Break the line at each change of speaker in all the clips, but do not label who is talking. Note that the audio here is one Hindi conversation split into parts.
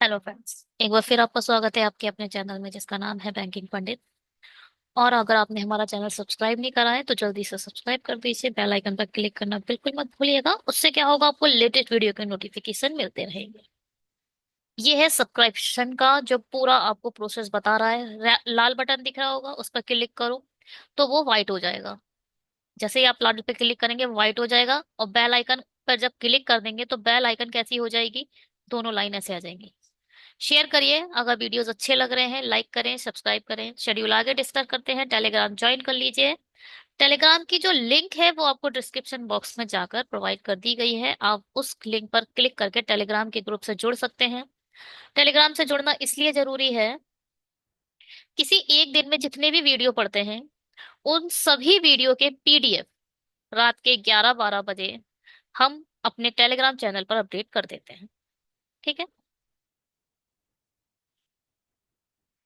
हेलो फ्रेंड्स, एक बार फिर आपका स्वागत है आपके अपने चैनल में जिसका नाम है बैंकिंग पंडित। और अगर आपने हमारा चैनल सब्सक्राइब नहीं करा है तो जल्दी से सब्सक्राइब कर दीजिए। बेल आइकन पर क्लिक करना बिल्कुल मत भूलिएगा। उससे क्या होगा, आपको लेटेस्ट वीडियो के नोटिफिकेशन मिलते रहेंगे। ये है सब्सक्रिप्शन का जो पूरा आपको प्रोसेस बता रहा है। लाल बटन दिख रहा होगा, उस पर क्लिक करो तो वो व्हाइट हो जाएगा। जैसे ही आप लाल पे क्लिक करेंगे व्हाइट हो जाएगा, और बेल आइकन पर जब क्लिक कर देंगे तो बेल आइकन कैसी हो जाएगी, दोनों लाइन ऐसे आ जाएंगी। शेयर करिए, अगर वीडियोस अच्छे लग रहे हैं लाइक करें, सब्सक्राइब करें। शेड्यूल आगे डिस्कस करते हैं। टेलीग्राम ज्वाइन कर लीजिए। टेलीग्राम की जो लिंक है वो आपको डिस्क्रिप्शन बॉक्स में जाकर प्रोवाइड कर दी गई है। आप उस लिंक पर क्लिक करके टेलीग्राम के ग्रुप से जुड़ सकते हैं। टेलीग्राम से जुड़ना इसलिए जरूरी है, किसी एक दिन में जितने भी वीडियो पढ़ते हैं उन सभी वीडियो के पीडीएफ रात के 11-12 बजे हम अपने टेलीग्राम चैनल पर अपडेट कर देते हैं। ठीक है,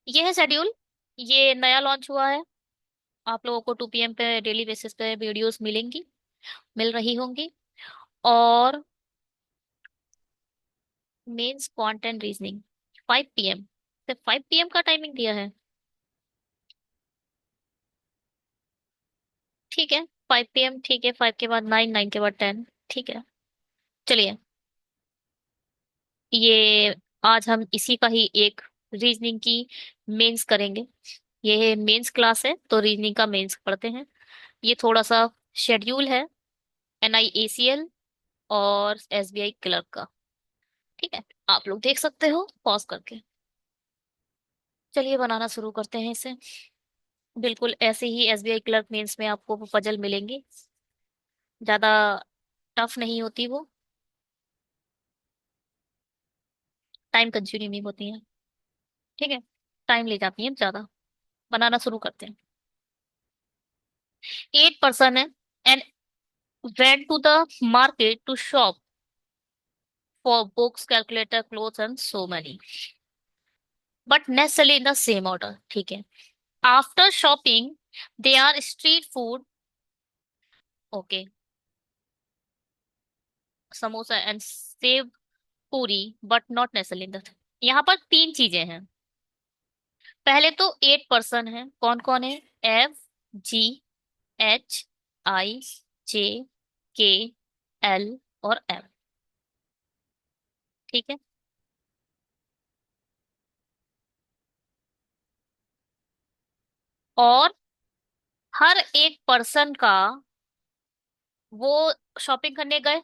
ये है शेड्यूल। ये नया लॉन्च हुआ है। आप लोगों को 2 PM पे डेली बेसिस पे वीडियोस मिलेंगी, मिल रही होंगी। और mains quant and reasoning 5 PM से 5 PM का टाइमिंग दिया है। ठीक है, 5 PM ठीक है। 5 के बाद 9, 9 के बाद 10। ठीक है, चलिए। ये आज हम इसी का ही एक रीजनिंग की मेंस करेंगे। ये मेंस क्लास है तो रीजनिंग का मेंस पढ़ते हैं। ये थोड़ा सा शेड्यूल है NIACL और SBI क्लर्क का। ठीक है, आप लोग देख सकते हो पॉज करके। चलिए बनाना शुरू करते हैं इसे। बिल्कुल ऐसे ही SBI क्लर्क मेंस में आपको वो पजल मिलेंगी। ज्यादा टफ नहीं होती वो, टाइम कंज्यूमिंग होती हैं। ठीक है, टाइम ले जाती हैं ज्यादा। बनाना शुरू करते हैं। 8 person है and went to the market to shop for books, calculator, clothes and so many, but necessarily in the same order. ठीक है, after shopping they are street food, okay, samosa and sev puri, but not necessarily in the. यहाँ पर तीन चीजें हैं। पहले तो 8 person है, कौन कौन है? FGHIJKL और M। ठीक है, और हर एक पर्सन का वो शॉपिंग करने गए,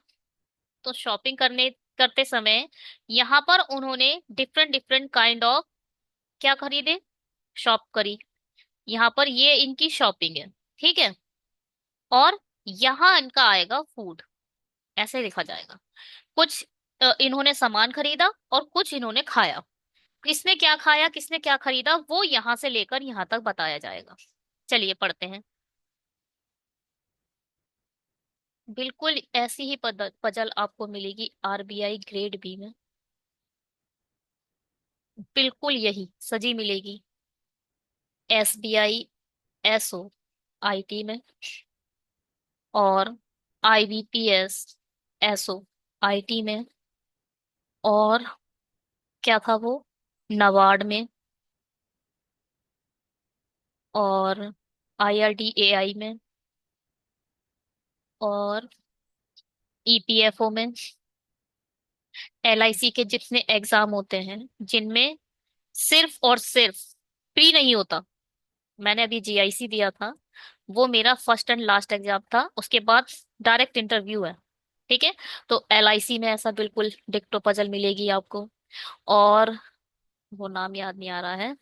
तो शॉपिंग करने करते समय यहाँ पर उन्होंने डिफरेंट डिफरेंट काइंड ऑफ क्या खरीदे, शॉप करी। यहाँ पर ये इनकी शॉपिंग है। ठीक है, और यहाँ इनका आएगा फूड, ऐसे लिखा जाएगा। कुछ इन्होंने सामान खरीदा और कुछ इन्होंने खाया। किसने क्या खाया, किसने क्या खरीदा, वो यहां से लेकर यहां तक बताया जाएगा। चलिए पढ़ते हैं। बिल्कुल ऐसी ही पजल आपको मिलेगी RBI ग्रेड बी में। बिल्कुल यही सजी मिलेगी SBI SO IT में, और IBPS SO IT में, और क्या था वो, नबार्ड में, और IRDAI में, और EPFO में। LIC के जितने एग्जाम होते हैं जिनमें सिर्फ और सिर्फ प्री नहीं होता। मैंने अभी GIC दिया था, वो मेरा फर्स्ट एंड लास्ट एग्जाम था, उसके बाद डायरेक्ट इंटरव्यू है। ठीक है, तो LIC में ऐसा बिल्कुल डिक्टो पजल मिलेगी आपको। और वो नाम याद नहीं आ रहा है,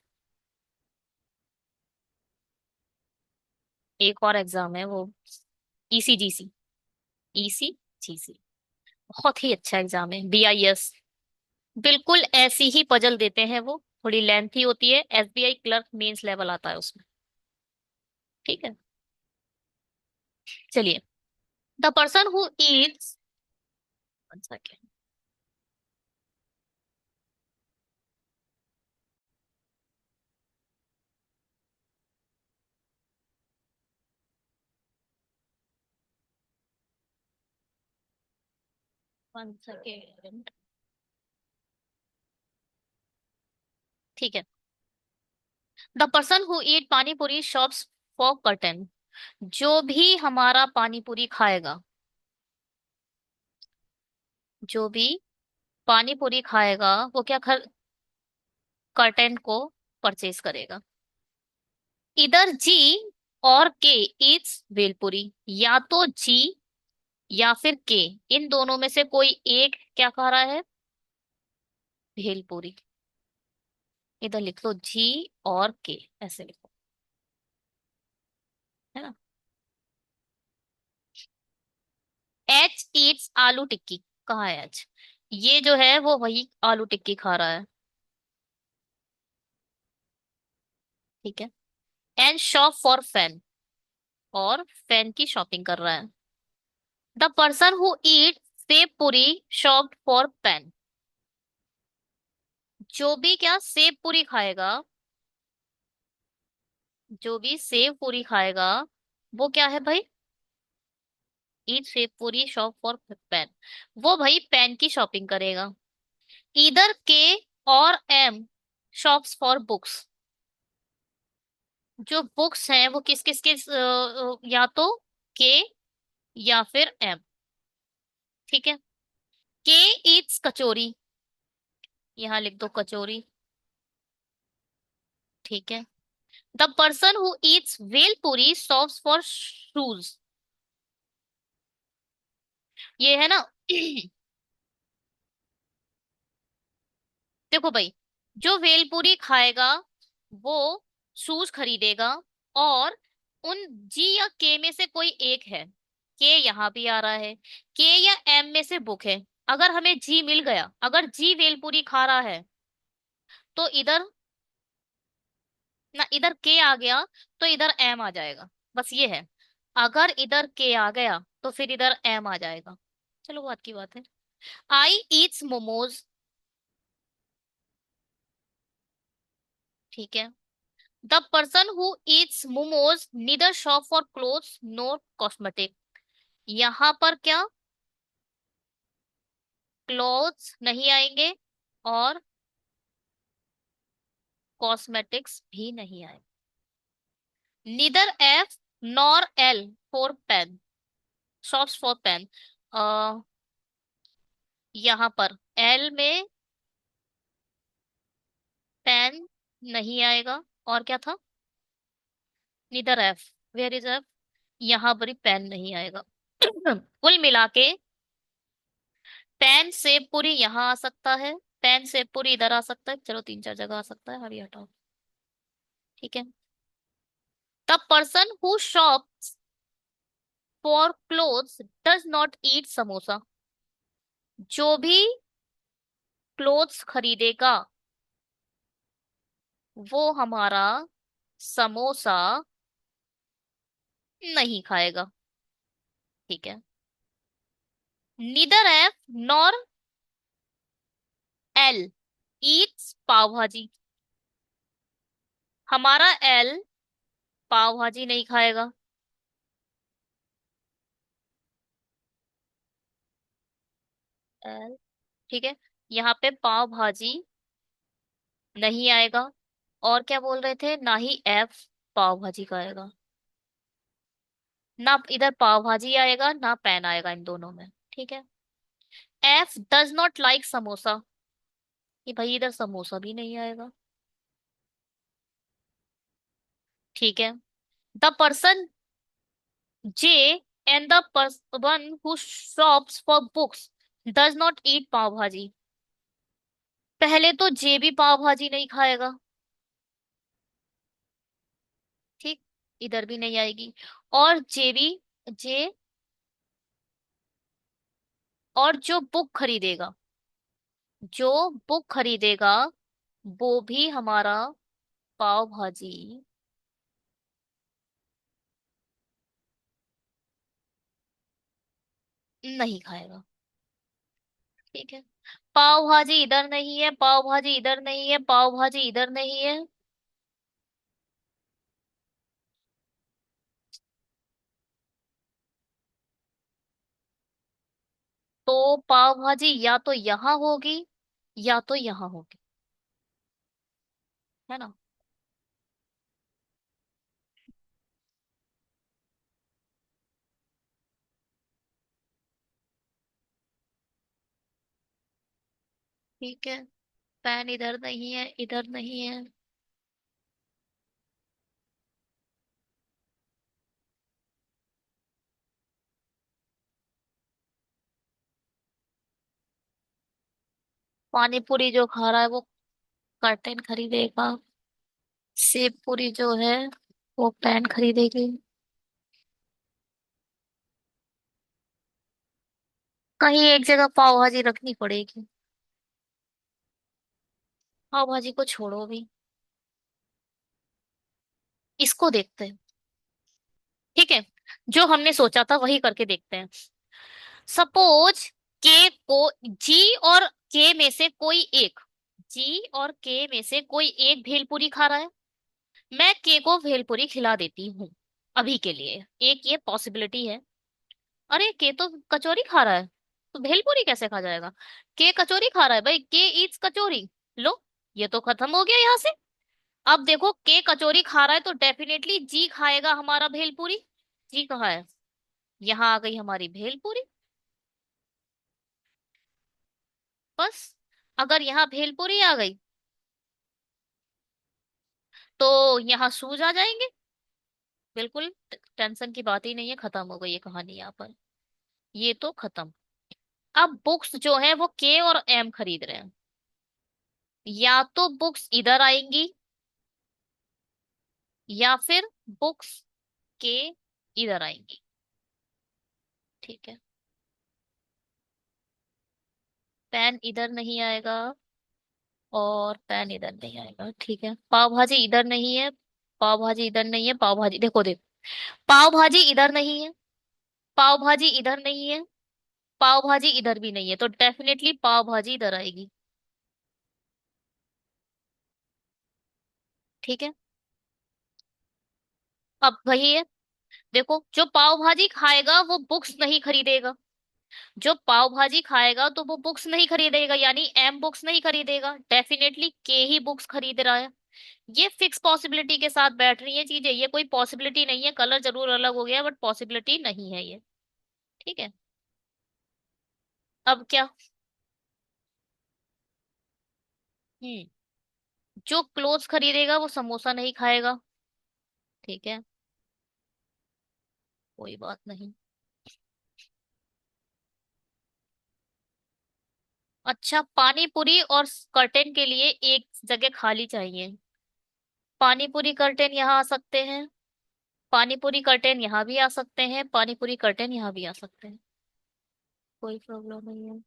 एक और एग्जाम है वो, ECGC। बहुत ही अच्छा एग्जाम है BIS। बिल्कुल ऐसी ही पजल देते हैं वो, थोड़ी लेंथी होती है। SBI क्लर्क मेंस लेवल आता है उसमें। ठीक है, चलिए। The person who Yeats, one second. ठीक है। द पर्सन हु ईट पानी पूरी शॉप्स फॉर कर्टन। जो भी हमारा पानी पूरी खाएगा, जो भी पानी पूरी खाएगा वो क्या कर्टेन को परचेज करेगा। इधर जी और के ईट्स भेलपुरी। या तो जी या फिर के, इन दोनों में से कोई एक क्या खा रहा है, भेलपुरी। इधर लिख लो जी और के, ऐसे लिखो, है ना। एच ईट्स आलू टिक्की। कहाँ है एच? ये जो है वो वही आलू टिक्की खा रहा है। ठीक है। एंड शॉप फॉर फैन, और फैन की शॉपिंग कर रहा है। The person who eat save पूरी शॉप फॉर पेन। जो भी क्या सेव पूरी खाएगा, जो भी सेव पूरी खाएगा वो क्या है भाई, ईट सेव पूरी शॉप फॉर पेन। वो भाई पेन की शॉपिंग करेगा। इधर के और एम शॉप्स फॉर बुक्स। जो बुक्स हैं वो किस किस के, या तो के या फिर एम। ठीक है। के ईट्स कचौरी। यहाँ लिख दो कचौरी। ठीक है। The person who Yeats well पूरी शॉप्स फॉर शूज। ये है ना। देखो भाई, जो भेलपूरी खाएगा वो शूज खरीदेगा, और उन जी या के में से कोई एक है। के यहाँ भी आ रहा है, के या एम में से बुक है। अगर हमें जी मिल गया, अगर जी भेलपूरी खा रहा है तो इधर ना, इधर के आ गया तो इधर एम आ जाएगा। बस ये है, अगर इधर के आ गया तो फिर इधर एम आ जाएगा। चलो बात की बात है। आई ईट्स मोमोज। ठीक है। The person who Yeats momos neither shop for clothes NOR cosmetic. यहाँ पर क्या, क्लोथ्स नहीं आएंगे और कॉस्मेटिक्स भी नहीं आएंगे। Neither F nor L for pen, shops for pen. यहाँ पर एल में पेन नहीं आएगा, और क्या था, neither F, where is F, यहाँ पर पेन नहीं आएगा। कुल मिला के पेन से पूरी यहाँ आ सकता है, पेन से पूरी इधर आ सकता है, चलो तीन चार जगह आ सकता है, अभी हटाओ। ठीक है। The person who shop for clothes does not ईट समोसा। जो भी क्लोथ्स खरीदेगा वो हमारा समोसा नहीं खाएगा। ठीक है। Neither F nor L eats pav bhaji. हमारा एल पाव भाजी नहीं खाएगा। एल, ठीक है, यहाँ पे पाव भाजी नहीं आएगा। और क्या बोल रहे थे, ना ही एफ पाव भाजी का आएगा, ना इधर पाव भाजी आएगा ना पैन आएगा इन दोनों में। ठीक है। F does not like samosa. ये भाई इधर समोसा भी नहीं आएगा। ठीक है। The person J and the one who shops for books does not eat pav bhaji. पहले तो जे भी पाव भाजी नहीं खाएगा। ठीक, इधर भी नहीं आएगी। और जे भी, जे, और जो बुक खरीदेगा, जो बुक खरीदेगा वो भी हमारा पाव भाजी नहीं खाएगा। ठीक है। पाव भाजी इधर नहीं है, पाव भाजी इधर नहीं है, पाव भाजी इधर नहीं है। तो पाव भाजी या तो यहाँ होगी या तो यहाँ होगी। है ना। ठीक है, पेन इधर नहीं है, इधर नहीं है। पानी पूरी जो खा रहा है वो कर्टेन खरीदेगा। सेब पूरी जो है वो पेन खरीदेगी। कहीं एक जगह पाव भाजी रखनी पड़ेगी। पाव भाजी को छोड़ो भी, इसको देखते हैं। ठीक है, जो हमने सोचा था वही करके देखते हैं। सपोज के को जी और के में से कोई एक, जी और के में से कोई एक भेलपूरी खा रहा है। मैं के को भेलपूरी खिला देती हूँ अभी के लिए, एक ये पॉसिबिलिटी है। अरे के तो कचौरी खा रहा है, तो भेलपूरी कैसे खा जाएगा। के कचौरी खा रहा है भाई, के ईट्स कचौरी। लो, ये तो खत्म हो गया यहाँ से। अब देखो के कचौरी खा रहा है तो डेफिनेटली जी खाएगा हमारा भेलपूरी। जी कहाँ है, यहाँ आ गई हमारी भेलपूरी। बस, अगर यहाँ भेलपूरी आ गई तो यहाँ सूज आ जाएंगे। बिल्कुल टेंशन की बात ही नहीं है, खत्म हो गई ये कहानी यहाँ पर। ये तो खत्म। अब बुक्स जो है वो के और एम खरीद रहे हैं। या तो बुक्स इधर आएंगी, या फिर बुक्स के इधर आएंगी। ठीक है, पेन इधर नहीं आएगा और पेन इधर नहीं आएगा। ठीक है, पाव भाजी इधर नहीं है, पाव भाजी इधर नहीं है, पाव भाजी देखो देखो, पाव भाजी इधर नहीं है, पाव भाजी इधर नहीं है, पाव भाजी इधर भी नहीं है, तो डेफिनेटली पाव भाजी इधर आएगी। ठीक है, अब वही है। देखो, जो पाव भाजी खाएगा वो बुक्स नहीं खरीदेगा। जो पाव भाजी खाएगा तो वो बुक्स नहीं खरीदेगा, यानी एम बुक्स नहीं खरीदेगा, डेफिनेटली के ही बुक्स खरीद रहा है। ये फिक्स पॉसिबिलिटी के साथ बैठ रही है चीजें, ये कोई पॉसिबिलिटी नहीं है, कलर जरूर अलग हो गया बट पॉसिबिलिटी नहीं है ये। ठीक है, अब क्या। हम्म, जो क्लोथ्स खरीदेगा वो समोसा नहीं खाएगा। ठीक है, कोई बात नहीं। अच्छा, पानी पूरी और कर्टेन के लिए एक जगह खाली चाहिए। पानी पूरी कर्टेन यहाँ आ सकते हैं, पानी पूरी कर्टेन यहाँ भी आ सकते हैं, पानी पूरी कर्टेन यहाँ भी आ सकते हैं। कोई प्रॉब्लम नहीं है।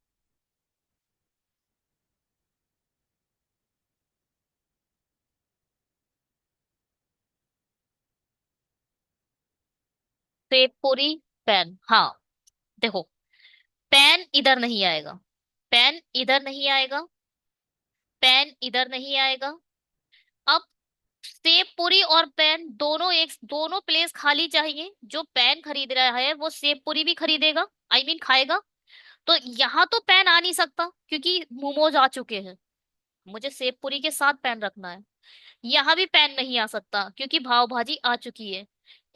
सेब पूरी पेन, हाँ। देखो, पेन इधर नहीं आएगा, पेन इधर नहीं आएगा, पेन इधर नहीं आएगा। अब सेब पूरी और पेन दोनों एक, दोनों प्लेस खाली चाहिए। जो पेन खरीद रहा है वो सेब पूरी भी खरीदेगा, आई मीन खाएगा। तो यहाँ तो पेन आ नहीं सकता क्योंकि मोमोज आ चुके हैं, मुझे सेब पूरी के साथ पेन रखना है। यहाँ भी पेन नहीं आ सकता क्योंकि पाव भाजी आ चुकी है।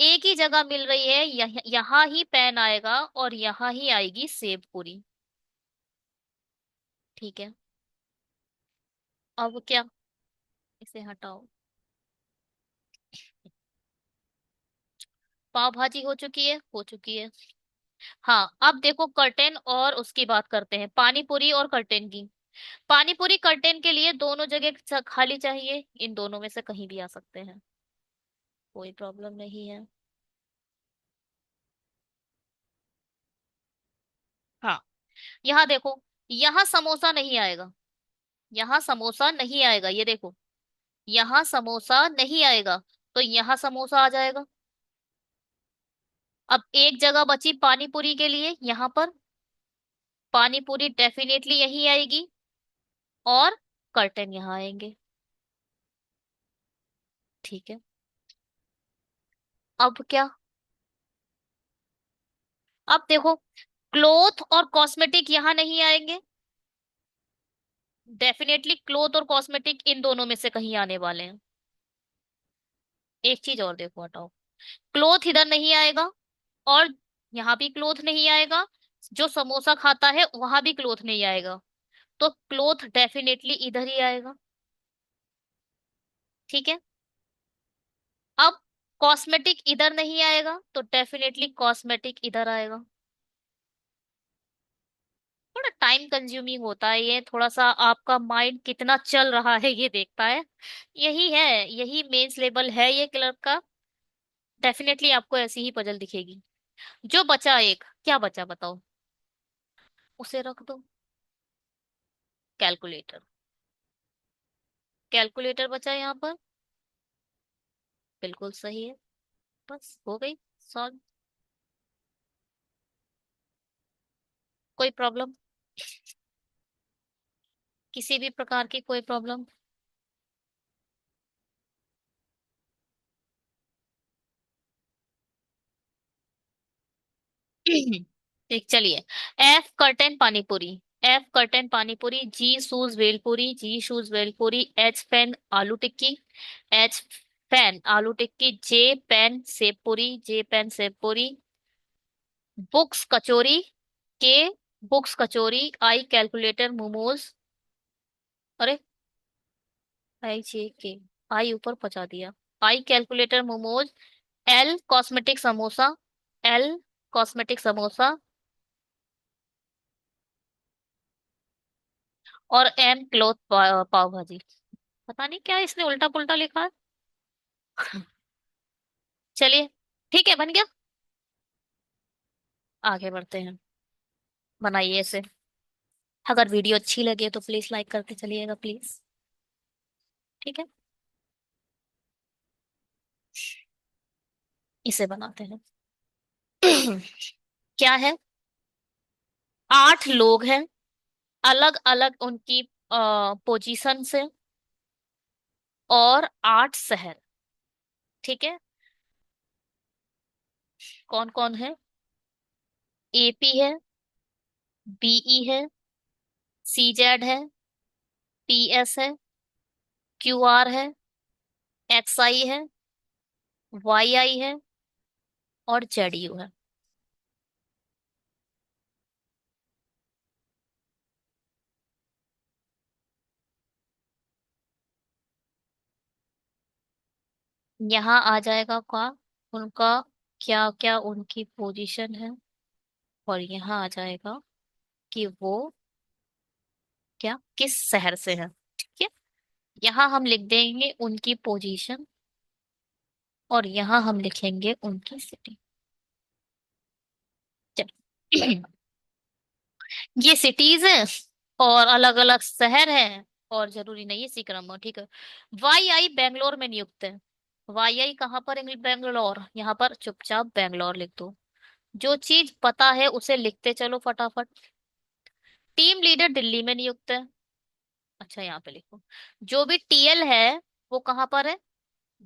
एक ही जगह मिल रही है, यहाँ ही पेन आएगा और यहाँ ही आएगी सेब पूरी। ठीक है, अब क्या, इसे हटाओ। पाव भाजी हो चुकी है, हो चुकी है। हाँ, अब देखो कर्टेन और उसकी बात करते हैं, पानी पूरी और कर्टेन की। पानी पूरी कर्टेन के लिए दोनों जगह खाली चाहिए, इन दोनों में से कहीं भी आ सकते हैं, कोई प्रॉब्लम नहीं है। हाँ, यहाँ देखो, यहाँ समोसा नहीं आएगा, यहाँ समोसा नहीं आएगा, ये देखो, यहाँ समोसा नहीं आएगा, तो यहाँ समोसा आ जाएगा। अब एक जगह बची पानी पूरी के लिए, यहाँ पर पानी पूरी डेफिनेटली यही आएगी और कर्टेन यहाँ आएंगे। ठीक है, अब क्या। अब देखो, क्लोथ और कॉस्मेटिक यहाँ नहीं आएंगे, डेफिनेटली क्लोथ और कॉस्मेटिक इन दोनों में से कहीं आने वाले हैं। एक चीज और देखो, हटाओ। क्लोथ इधर नहीं आएगा, और यहाँ भी क्लोथ नहीं आएगा। जो समोसा खाता है वहां भी क्लोथ नहीं आएगा। तो क्लोथ डेफिनेटली इधर ही आएगा। ठीक है। अब कॉस्मेटिक इधर नहीं आएगा, तो डेफिनेटली कॉस्मेटिक इधर आएगा। थोड़ा टाइम कंज्यूमिंग होता है ये, थोड़ा सा आपका माइंड कितना चल रहा है ये देखता है। यही है, यही मेंस लेवल है ये क्लर्क का। डेफिनेटली आपको ऐसी ही पजल दिखेगी। जो बचा एक, क्या बचा बताओ? उसे रख दो। कैलकुलेटर। कैलकुलेटर बचा यहाँ पर। बिल्कुल सही है। बस हो गई सॉल्व। कोई प्रॉब्लम? किसी भी प्रकार की कोई प्रॉब्लम? एक चलिए। F curtain panipuri. F curtain panipuri, G shoes bhelpuri, G shoes bhelpuri, H pen aloo tikki, H pen aloo टिक्की, जे पेन सेव पूरी, जे पेन सेव पूरी, बुक्स कचौरी, के बुक्स कचौरी, आई कैलकुलेटर मोमोज। अरे, आई जे के, आई ऊपर पहुंचा दिया। आई calculator momos, L cosmetic samosa, L cosmetic samosa, और एम क्लोथ पाव भाजी। पता नहीं क्या इसने उल्टा पुल्टा लिखा है। चलिए, ठीक है, बन गया। आगे बढ़ते हैं। बनाइए इसे। अगर वीडियो अच्छी लगे तो प्लीज लाइक करते चलिएगा, प्लीज। ठीक है। इसे बनाते हैं। क्या है? 8 लोग हैं, अलग अलग उनकी पोजीशन से, और 8 शहर। ठीक है। कौन कौन है? एपी है, बीई है, सीजेड है, पीएस है, क्यूआर है, एक्सआई है, वाईआई है, और जेडयू है। यहाँ आ जाएगा का उनका, क्या क्या उनकी पोजीशन है, और यहाँ आ जाएगा कि वो क्या किस शहर से है। ठीक है। यहाँ हम लिख देंगे उनकी पोजीशन, और यहाँ हम लिखेंगे उनकी सिटी। चल। ये सिटीज हैं, और अलग अलग शहर हैं, और जरूरी नहीं है इसी क्रम में। ठीक है। वाई आई बेंगलोर में नियुक्त है। वाई आई कहाँ पर? इंग्लिश बेंगलोर, यहाँ पर चुपचाप बेंगलोर लिख दो। जो चीज पता है उसे लिखते चलो फटाफट। टीम लीडर दिल्ली में नियुक्त है। अच्छा, यहाँ पे लिखो। जो भी टीएल है वो कहाँ पर है?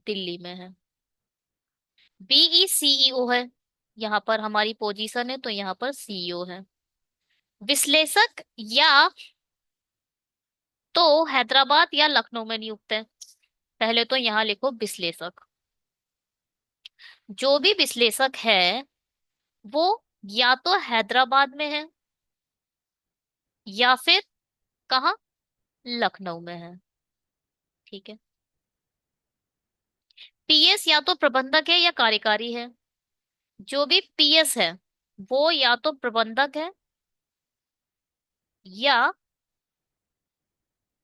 दिल्ली में है। बीई सीईओ है। यहाँ पर हमारी पोजीशन है तो यहाँ पर सीईओ है। विश्लेषक या तो हैदराबाद या लखनऊ में नियुक्त है। पहले तो यहाँ लिखो विश्लेषक। जो भी विश्लेषक है वो या तो हैदराबाद में है, या फिर कहाँ, लखनऊ में है। ठीक है। पीएस या तो प्रबंधक है या कार्यकारी है। जो भी पीएस है वो या तो प्रबंधक है या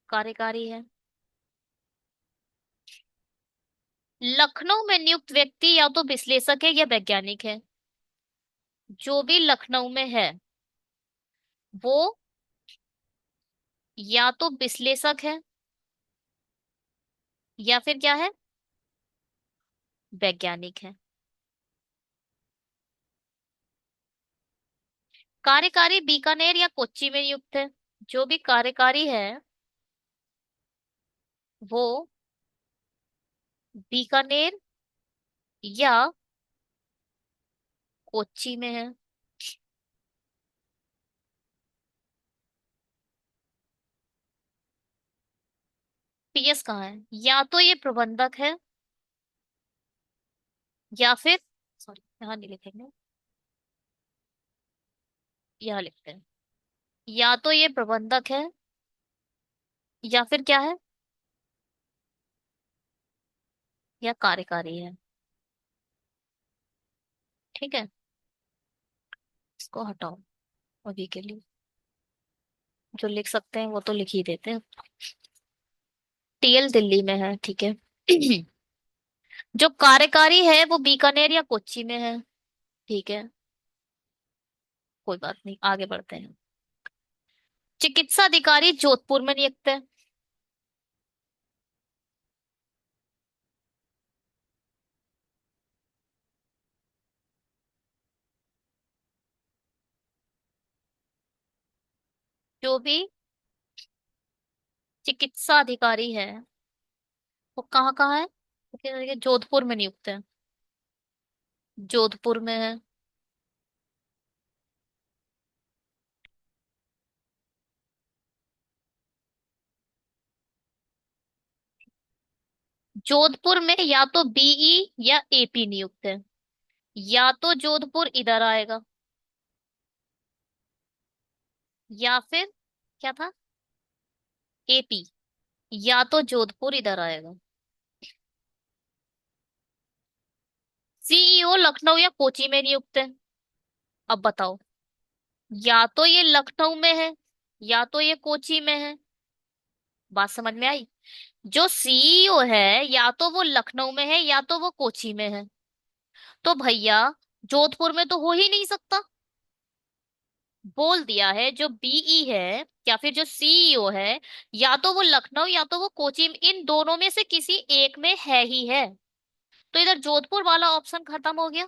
कार्यकारी है। लखनऊ में नियुक्त व्यक्ति या तो विश्लेषक है या वैज्ञानिक है। जो भी लखनऊ में है वो या तो विश्लेषक है, या फिर क्या है, वैज्ञानिक है। कार्यकारी बीकानेर या कोच्चि में नियुक्त है। जो भी कार्यकारी है वो बीकानेर या कोच्चि में है। पीएस कहाँ है? या तो ये प्रबंधक है, या फिर, सॉरी यहाँ नहीं लिखेंगे, यहाँ लिखते हैं। या तो ये प्रबंधक है, या फिर क्या है, या कार्यकारी है। ठीक है, इसको हटाओ अभी के लिए। जो लिख सकते हैं वो तो लिख ही देते हैं। टीएल दिल्ली में है, ठीक है। जो कार्यकारी है वो बीकानेर या कोच्चि में है। ठीक है, कोई बात नहीं, आगे बढ़ते हैं। चिकित्सा अधिकारी जोधपुर में नियुक्त है। जो भी चिकित्सा अधिकारी है वो कहाँ कहाँ है? देखिए, जोधपुर में नियुक्त है। जोधपुर में है। जोधपुर में या तो बीई या एपी नियुक्त है। या तो जोधपुर इधर आएगा, या फिर क्या था, एपी, या तो जोधपुर इधर आएगा। सीईओ लखनऊ या कोची में नियुक्त है। अब बताओ, या तो ये लखनऊ में है, या तो ये कोची में है। बात समझ में आई? जो सीईओ है या तो वो लखनऊ में है या तो वो कोची में है। तो भैया जोधपुर में तो हो ही नहीं सकता। बोल दिया है, जो बीई है या फिर जो सीईओ है, या तो वो लखनऊ या तो वो कोची, इन दोनों में से किसी एक में है ही है। तो इधर जोधपुर वाला ऑप्शन खत्म हो गया।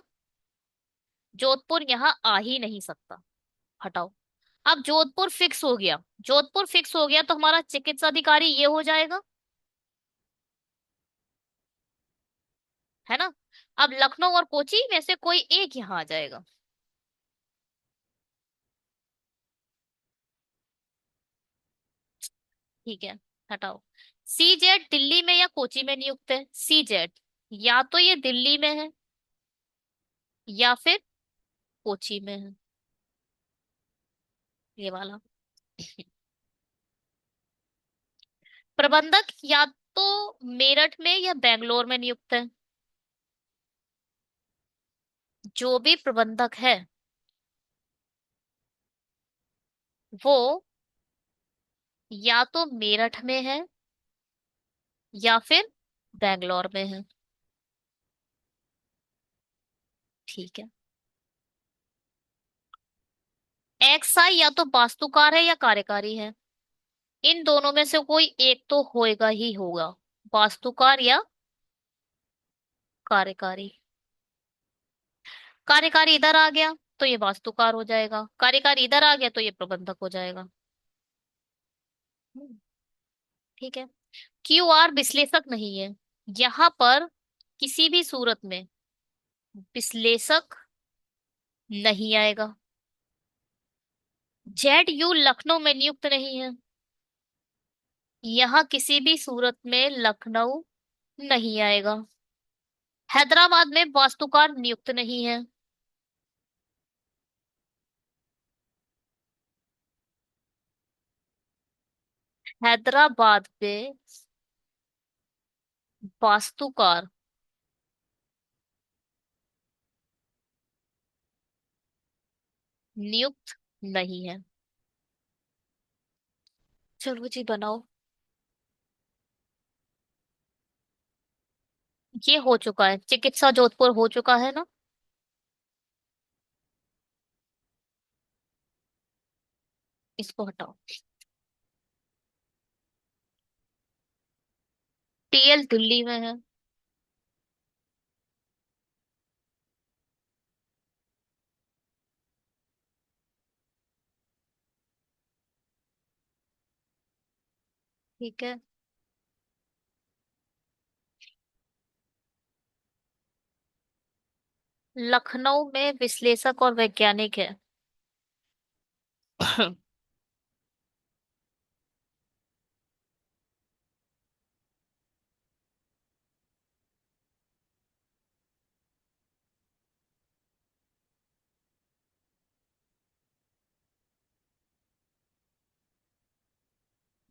जोधपुर यहाँ आ ही नहीं सकता। हटाओ। अब जोधपुर फिक्स हो गया। जोधपुर फिक्स हो गया तो हमारा चिकित्सा अधिकारी ये हो जाएगा, है ना। अब लखनऊ और कोची में से कोई एक यहाँ आ जाएगा। ठीक है, हटाओ। सीजेड दिल्ली में या कोची में नियुक्त है? सीजेड या तो ये दिल्ली में है, या फिर कोची में है, ये वाला। प्रबंधक या तो मेरठ में या बेंगलोर में नियुक्त है। जो भी प्रबंधक है वो या तो मेरठ में है या फिर बेंगलोर में है। ठीक है। एक्सआई या तो वास्तुकार है या कार्यकारी है। इन दोनों में से कोई एक तो होएगा ही होगा, वास्तुकार या कार्यकारी। कार्यकारी इधर आ गया तो ये वास्तुकार हो जाएगा, कार्यकारी इधर आ गया तो ये प्रबंधक हो जाएगा। हम्म, ठीक है। क्यूआर विश्लेषक नहीं है, यहाँ पर किसी भी सूरत में विश्लेषक नहीं आएगा। जेड यू लखनऊ में नियुक्त नहीं है, यहाँ किसी भी सूरत में लखनऊ नहीं आएगा। हैदराबाद में वास्तुकार नियुक्त नहीं है। हैदराबाद में वास्तुकार नियुक्त नहीं है। चलो जी, बनाओ। ये हो चुका है, चिकित्सा जोधपुर हो चुका है ना। इसको हटाओ। टीएल दिल्ली में है। ठीक है। लखनऊ में विश्लेषक और वैज्ञानिक है।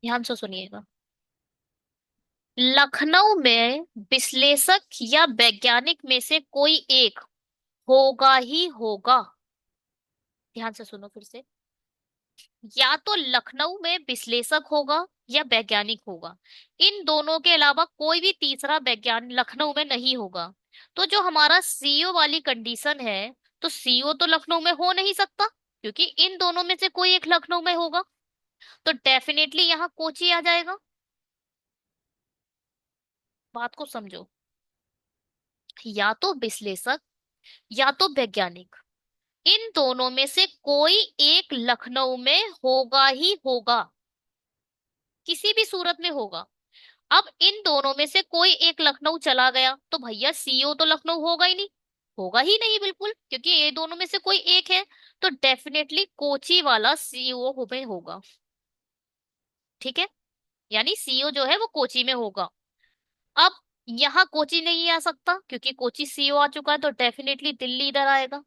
ध्यान से सुनिएगा। लखनऊ में विश्लेषक या वैज्ञानिक में से कोई एक होगा ही होगा। ध्यान से सुनो फिर से। या तो लखनऊ में विश्लेषक होगा या वैज्ञानिक होगा। इन दोनों के अलावा कोई भी तीसरा वैज्ञानिक लखनऊ में नहीं होगा। तो जो हमारा सीईओ वाली कंडीशन है, तो सीईओ तो लखनऊ में हो नहीं सकता, क्योंकि इन दोनों में से कोई एक लखनऊ में होगा। तो डेफिनेटली यहाँ कोची आ जाएगा। बात को समझो। या तो विश्लेषक या तो वैज्ञानिक, इन दोनों में से कोई एक लखनऊ में होगा ही होगा, किसी भी सूरत में होगा। अब इन दोनों में से कोई एक लखनऊ चला गया तो भैया सीईओ तो लखनऊ होगा ही नहीं। होगा ही नहीं बिल्कुल, क्योंकि ये दोनों में से कोई एक है। तो डेफिनेटली कोची वाला सीईओ में होगा। ठीक है, यानी सीईओ जो है वो कोची में होगा। अब यहाँ कोची नहीं आ सकता, क्योंकि कोची सीईओ आ चुका है, तो डेफिनेटली दिल्ली इधर आएगा।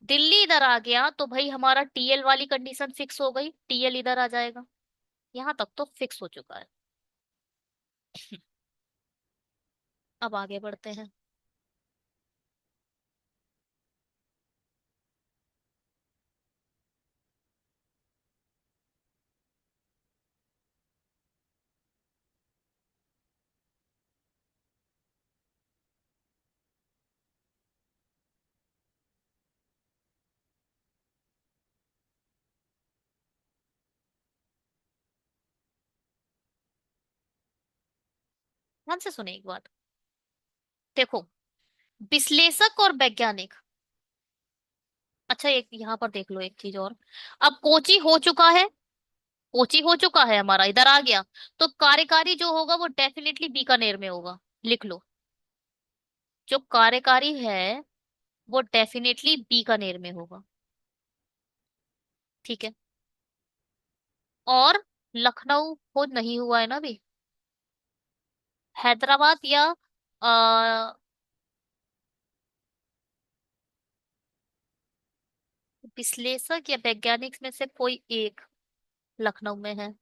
दिल्ली इधर आ गया तो भाई हमारा टीएल वाली कंडीशन फिक्स हो गई, टीएल इधर आ जाएगा। यहाँ तक तो फिक्स हो चुका है। अब आगे बढ़ते हैं। ध्यान से सुने एक बात। देखो, विश्लेषक और वैज्ञानिक। अच्छा, एक यहाँ पर देख लो एक चीज और। अब कोची हो चुका है, कोची हो चुका है हमारा, इधर आ गया। तो कार्यकारी जो होगा वो डेफिनेटली बीकानेर में होगा। लिख लो, जो कार्यकारी है वो डेफिनेटली बीकानेर में होगा। ठीक है। और लखनऊ हो नहीं हुआ है ना अभी। हैदराबाद या आ, विश्लेषक या वैज्ञानिक में से कोई एक लखनऊ में है।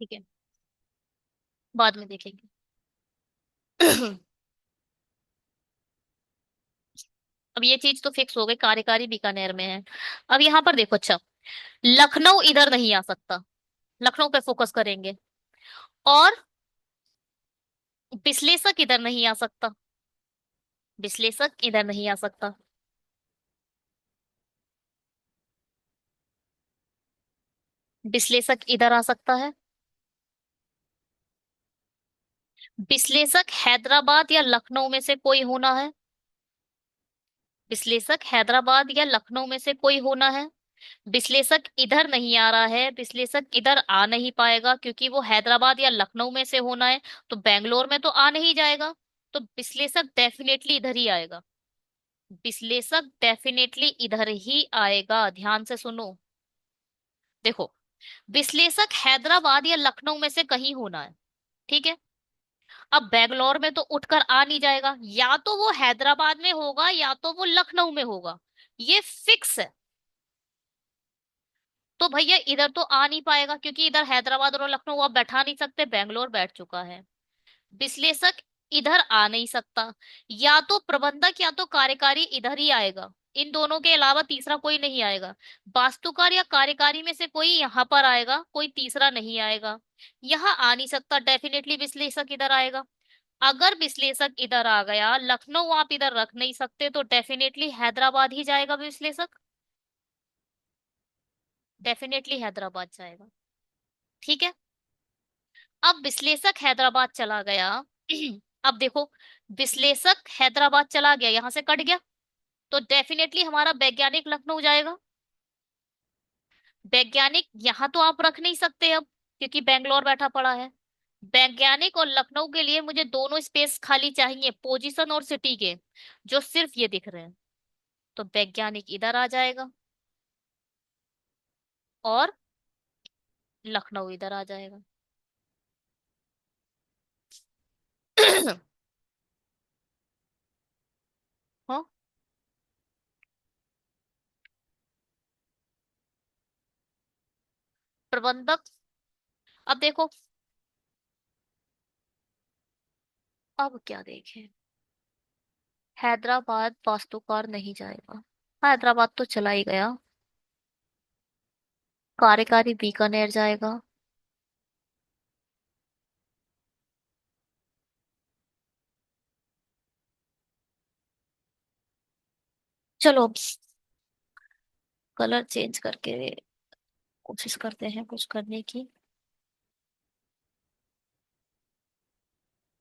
ठीक है, बाद में देखेंगे। अब ये चीज तो फिक्स हो गई, कार्यकारी बीकानेर में है। अब यहाँ पर देखो, अच्छा, लखनऊ इधर नहीं आ सकता, लखनऊ पे फोकस करेंगे। और विश्लेषक इधर नहीं आ सकता, विश्लेषक इधर नहीं आ सकता। विश्लेषक इधर आ सकता है। विश्लेषक हैदराबाद या लखनऊ में से कोई होना है। विश्लेषक हैदराबाद या लखनऊ में से कोई होना है। विश्लेषक इधर नहीं आ रहा है, विश्लेषक इधर आ नहीं पाएगा, क्योंकि वो हैदराबाद या लखनऊ में से होना है। तो बेंगलोर में तो आ नहीं जाएगा। तो विश्लेषक डेफिनेटली इधर ही आएगा। विश्लेषक डेफिनेटली इधर ही आएगा, ध्यान से सुनो। देखो, विश्लेषक हैदराबाद या लखनऊ में से कहीं होना है। ठीक है। अब बेंगलोर में तो उठकर आ नहीं जाएगा, या तो वो हैदराबाद में होगा या तो वो लखनऊ में होगा, ये फिक्स है। तो भैया इधर तो आ नहीं पाएगा, क्योंकि इधर हैदराबाद और लखनऊ आप बैठा नहीं सकते, बेंगलोर बैठ चुका है। विश्लेषक इधर आ नहीं सकता। या तो प्रबंधक या तो कार्यकारी इधर ही आएगा, इन दोनों के अलावा तीसरा कोई नहीं आएगा। वास्तुकार या कार्यकारी में से कोई यहाँ पर आएगा, कोई तीसरा नहीं आएगा। यहाँ आ नहीं सकता, डेफिनेटली विश्लेषक इधर आएगा। अगर विश्लेषक इधर आ गया, लखनऊ आप इधर रख नहीं सकते, तो डेफिनेटली हैदराबाद ही जाएगा विश्लेषक। डेफिनेटली हैदराबाद जाएगा। ठीक है। अब विश्लेषक हैदराबाद चला गया। अब देखो, विश्लेषक हैदराबाद चला गया, यहां से कट गया। तो डेफिनेटली हमारा वैज्ञानिक लखनऊ जाएगा। वैज्ञानिक यहां तो आप रख नहीं सकते अब, क्योंकि बेंगलोर बैठा पड़ा है। वैज्ञानिक और लखनऊ के लिए मुझे दोनों स्पेस खाली चाहिए, पोजीशन और सिटी के, जो सिर्फ ये दिख रहे हैं। तो वैज्ञानिक इधर आ जाएगा और लखनऊ इधर आ जाएगा। हाँ। प्रबंधक। अब देखो, अब क्या देखें। हैदराबाद वास्तुकार नहीं जाएगा, हैदराबाद तो चला ही गया। कार्यकारी बीकानेर जाएगा। चलो अब कलर चेंज करके कोशिश करते हैं कुछ करने की।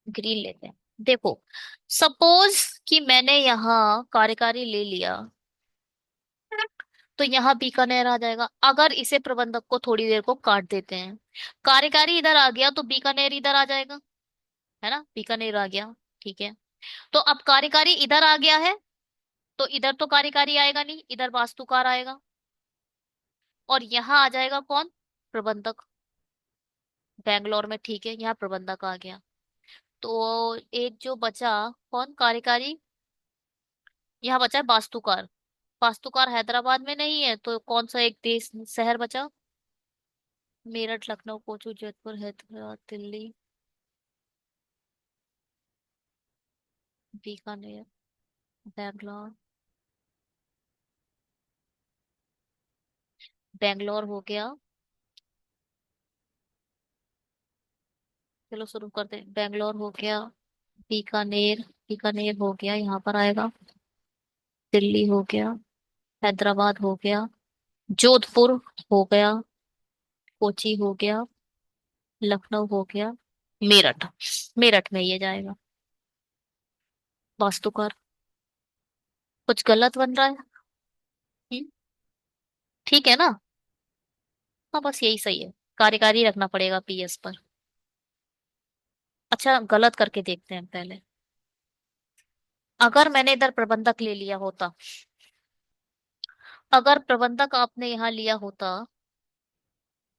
ग्रीन लेते हैं। देखो, सपोज कि मैंने यहाँ कार्यकारी ले लिया, तो यहाँ बीकानेर आ जाएगा। अगर इसे प्रबंधक को थोड़ी देर को काट देते हैं, कार्यकारी इधर आ गया तो बीकानेर इधर आ जाएगा, है ना, बीकानेर आ गया। ठीक है। तो अब कार्यकारी इधर आ गया है, तो इधर तो कार्यकारी आएगा नहीं, इधर वास्तुकार आएगा। और यहाँ आ जाएगा कौन? प्रबंधक। बैंगलोर में, ठीक है, यहाँ प्रबंधक आ गया। तो एक जो बचा, कौन? कार्यकारी। यहाँ बचा है वास्तुकार। वास्तुकार हैदराबाद में नहीं है, तो कौन सा एक देश शहर बचा? मेरठ, लखनऊ, कोचू, जयपुर, हैदराबाद, दिल्ली, बीकानेर, बैंगलोर। बैंगलोर हो गया। चलो शुरू करते हैं। बैंगलोर हो गया, बीकानेर, बीकानेर हो गया, यहाँ पर आएगा। दिल्ली हो गया, हैदराबाद हो गया, जोधपुर हो गया, कोची हो गया, लखनऊ हो गया, मेरठ। मेरठ में ये जाएगा वास्तुकार। कुछ गलत बन रहा है? हम्म, ठीक है ना? हाँ, बस यही सही है। कार्यकारी रखना पड़ेगा पीएस पर। अच्छा, गलत करके देखते हैं पहले। अगर मैंने इधर प्रबंधक ले लिया होता, अगर प्रबंधक आपने यहाँ लिया होता,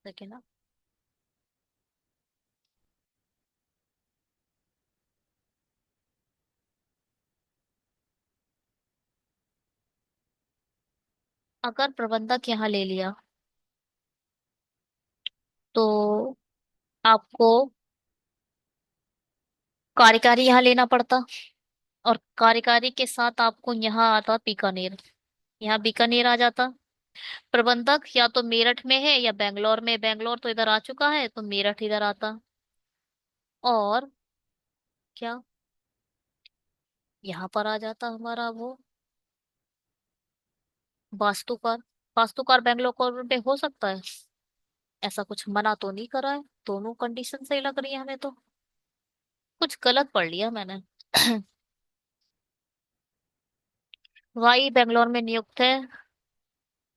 देखिए ना, अगर प्रबंधक यहाँ ले लिया तो आपको कार्यकारी यहाँ लेना पड़ता, और कार्यकारी के साथ आपको यहाँ आता बीकानेर, यहाँ बीकानेर आ जाता। प्रबंधक या तो मेरठ में है या बैंगलोर में, बैंगलोर तो इधर आ चुका है, तो मेरठ इधर आता। और क्या, यहाँ पर आ जाता हमारा वो वास्तुकार। वास्तुकार बैंगलोर में हो सकता है? ऐसा कुछ मना तो नहीं करा है, दोनों कंडीशन सही लग रही है हमें तो। कुछ गलत पढ़ लिया मैंने। वाई बैंगलोर में नियुक्त है,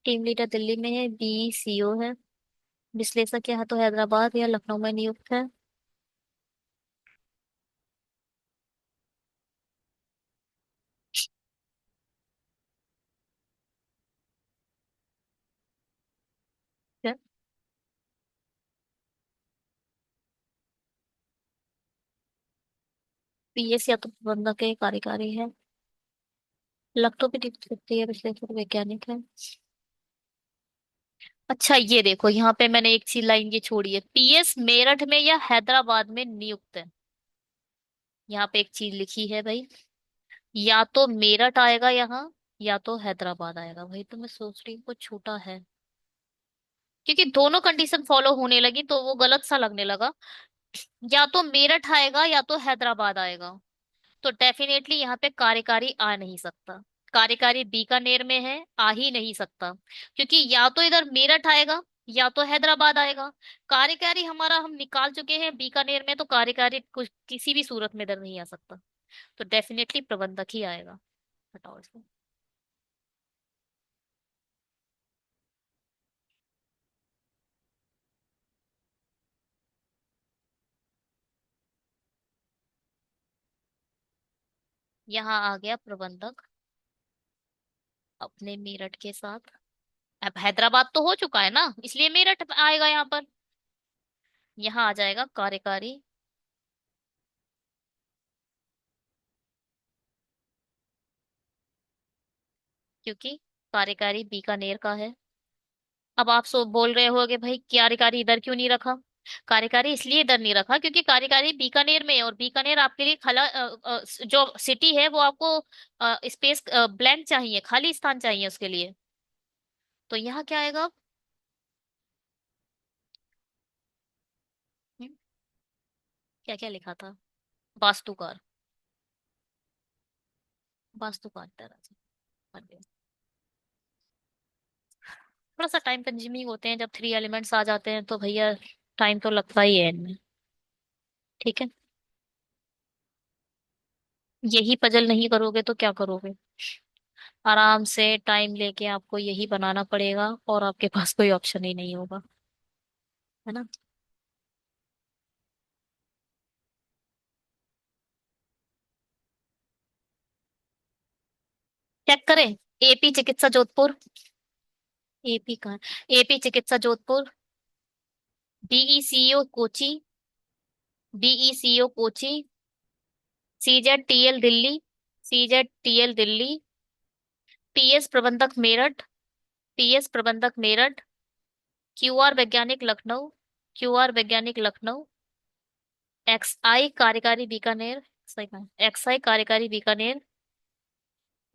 टीम लीडर दिल्ली में है, बी सीओ है, विश्लेषक यहाँ तो हैदराबाद या लखनऊ में नियुक्त है। पीएस या तो प्रबंधक है, कार्यकारी है, लखनऊ भी नियुक्त सकती है, विश्लेषक वैज्ञानिक है। अच्छा, ये देखो, यहाँ पे मैंने एक चीज लाइन ये छोड़ी है, पीएस मेरठ में या हैदराबाद में नियुक्त है। यहाँ पे एक चीज लिखी है भाई, या तो मेरठ आएगा यहाँ, या तो हैदराबाद आएगा। भाई तो मैं सोच रही हूँ कुछ छोटा है, क्योंकि दोनों कंडीशन फॉलो होने लगी तो वो गलत सा लगने लगा। या तो मेरठ आएगा या तो हैदराबाद आएगा, तो डेफिनेटली यहाँ पे कार्यकारी आ नहीं सकता। कार्यकारी बीकानेर में है, आ ही नहीं सकता, क्योंकि या तो इधर मेरठ आएगा या तो हैदराबाद आएगा। कार्यकारी हमारा हम निकाल चुके हैं बीकानेर में, तो कार्यकारी कुछ किसी भी सूरत में इधर नहीं आ सकता। तो डेफिनेटली प्रबंधक ही आएगा। हटाओ इसको। यहाँ आ गया प्रबंधक अपने मेरठ के साथ। अब हैदराबाद तो हो चुका है ना, इसलिए मेरठ आएगा यहाँ पर। यहाँ आ जाएगा कार्यकारी, क्योंकि कार्यकारी बीकानेर का है। अब आप सो बोल रहे होगे भाई कार्यकारी इधर क्यों नहीं रखा। कार्यकारी इसलिए इधर नहीं रखा क्योंकि कार्यकारी बीकानेर में है, और बीकानेर आपके लिए जो सिटी है वो आपको स्पेस ब्लैंक चाहिए, खाली स्थान चाहिए उसके लिए। तो यहाँ क्या आएगा अब। क्या क्या लिखा था। वास्तुकार, वास्तुकार तरह से। थोड़ा सा टाइम कंज्यूमिंग होते हैं जब थ्री एलिमेंट्स आ जाते हैं, तो भैया टाइम तो लगता ही है इनमें। ठीक है। यही पजल नहीं करोगे तो क्या करोगे। आराम से टाइम लेके आपको यही बनाना पड़ेगा, और आपके पास कोई ऑप्शन ही नहीं होगा, है ना। चेक करें। एपी चिकित्सा जोधपुर। एपी का, एपी चिकित्सा Jodhpur. BECO Kochi. BECO Kochi. CZ TL Delhi. CZ TL Delhi. TS प्रबंधक मेरठ। टीएस प्रबंधक मेरठ। क्यूआर वैज्ञानिक लखनऊ। क्यूआर वैज्ञानिक लखनऊ। एक्सआई कार्यकारी बीकानेर। सही कहा, एक्सआई कार्यकारी बीकानेर।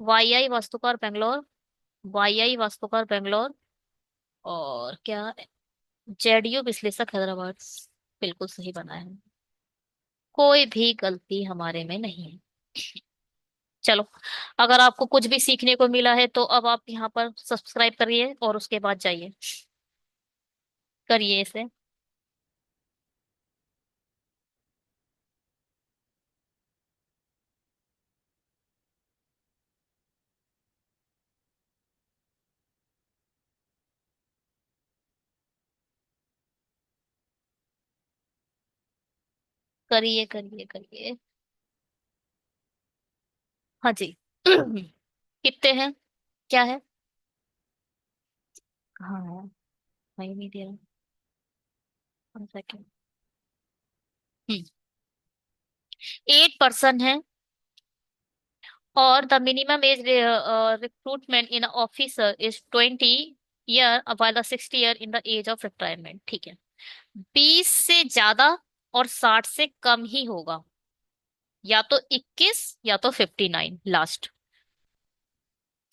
वाईआई वास्तुकार बेंगलोर। वाईआई वास्तुकार बेंगलोर। और क्या, जेडीयू विश्लेषक हैदराबाद। बिल्कुल सही बना है। कोई भी गलती हमारे में नहीं है। चलो, अगर आपको कुछ भी सीखने को मिला है तो अब आप यहाँ पर सब्सक्राइब करिए और उसके बाद जाइए, करिए इसे। करिए करिए करिए। हाँ जी। कितने हैं, क्या है। हाँ है, वही नहीं दे रहा। 1 सेकेंड। 8 पर्सन है, और the minimum age recruitment in officer is 20 year, while the 60 year in the age of retirement. ठीक है। 20 से ज्यादा और 60 से कम ही होगा, या तो 21 या तो 59 लास्ट।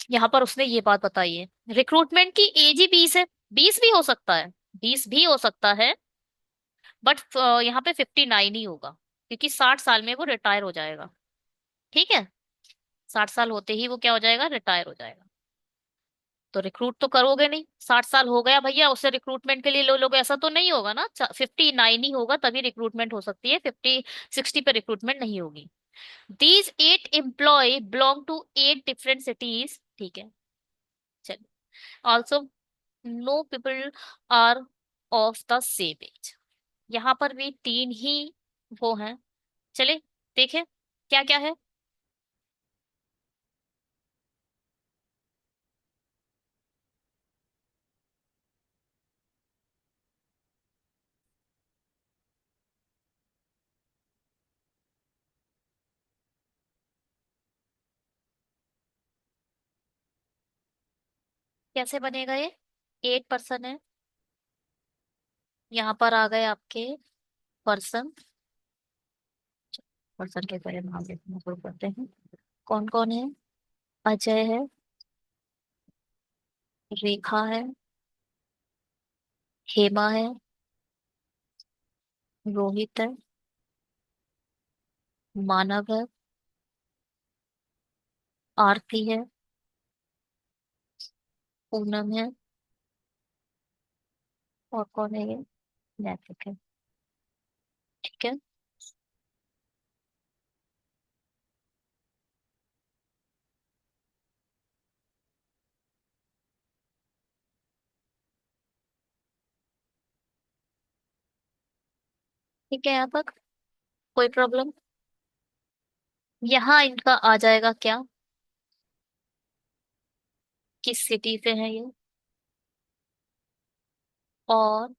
यहाँ पर उसने ये बात बताई है, रिक्रूटमेंट की एज ही 20 है। 20 भी हो सकता है, 20 भी हो सकता है, बट यहाँ पे 59 ही होगा, क्योंकि 60 साल में वो रिटायर हो जाएगा। ठीक है। 60 साल होते ही वो क्या हो जाएगा, रिटायर हो जाएगा। तो रिक्रूट तो करोगे नहीं, 60 साल हो गया भैया उससे रिक्रूटमेंट के लिए लो लोग, ऐसा तो नहीं होगा ना। 59 ही होगा तभी रिक्रूटमेंट हो सकती है, 60 पे रिक्रूटमेंट नहीं होगी। These 8 employee belong to 8 different cities. ठीक है। चलिए। Also no people are of the same age. यहाँ पर भी तीन ही वो हैं। चले देखे क्या क्या है। कैसे बनेगा ये। 8 पर्सन है, यहाँ पर आ गए आपके पर्सन। पर्सन के बारे में हम देखना शुरू करते हैं। कौन कौन है। अजय है, रेखा है, हेमा है, रोहित है, मानव है, आरती है, पूनम है, और कौन है ये, नैतिक है। ठीक है। ठीक है यहाँ तक, कोई प्रॉब्लम। यहाँ इनका आ जाएगा क्या, किस सिटी से है ये, और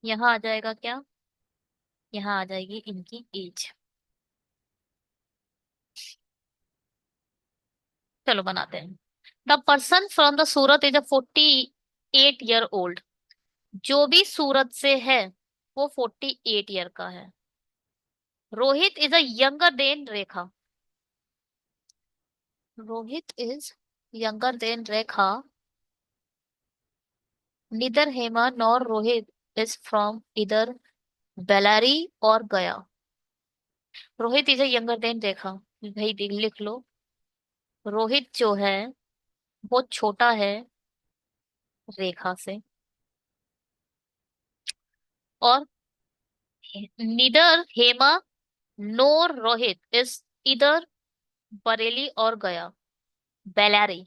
यहाँ आ जाएगा क्या, यहाँ आ जाएगी इनकी एज। चलो बनाते हैं। The person from the Surat is a 48 year old। जो भी सूरत से है वो 48 ईयर का है। Rohit is a younger than Rekha. Rohit is younger than Rekha. Neither Hema nor Rohit is from इधर बेलारी और Gaya. Rohit is a younger than Rekha. भाई लिख लो। रोहित जो है वो छोटा है रेखा से। और निदर हेमा नोर रोहित इज इधर बरेली और गया। बेलारी,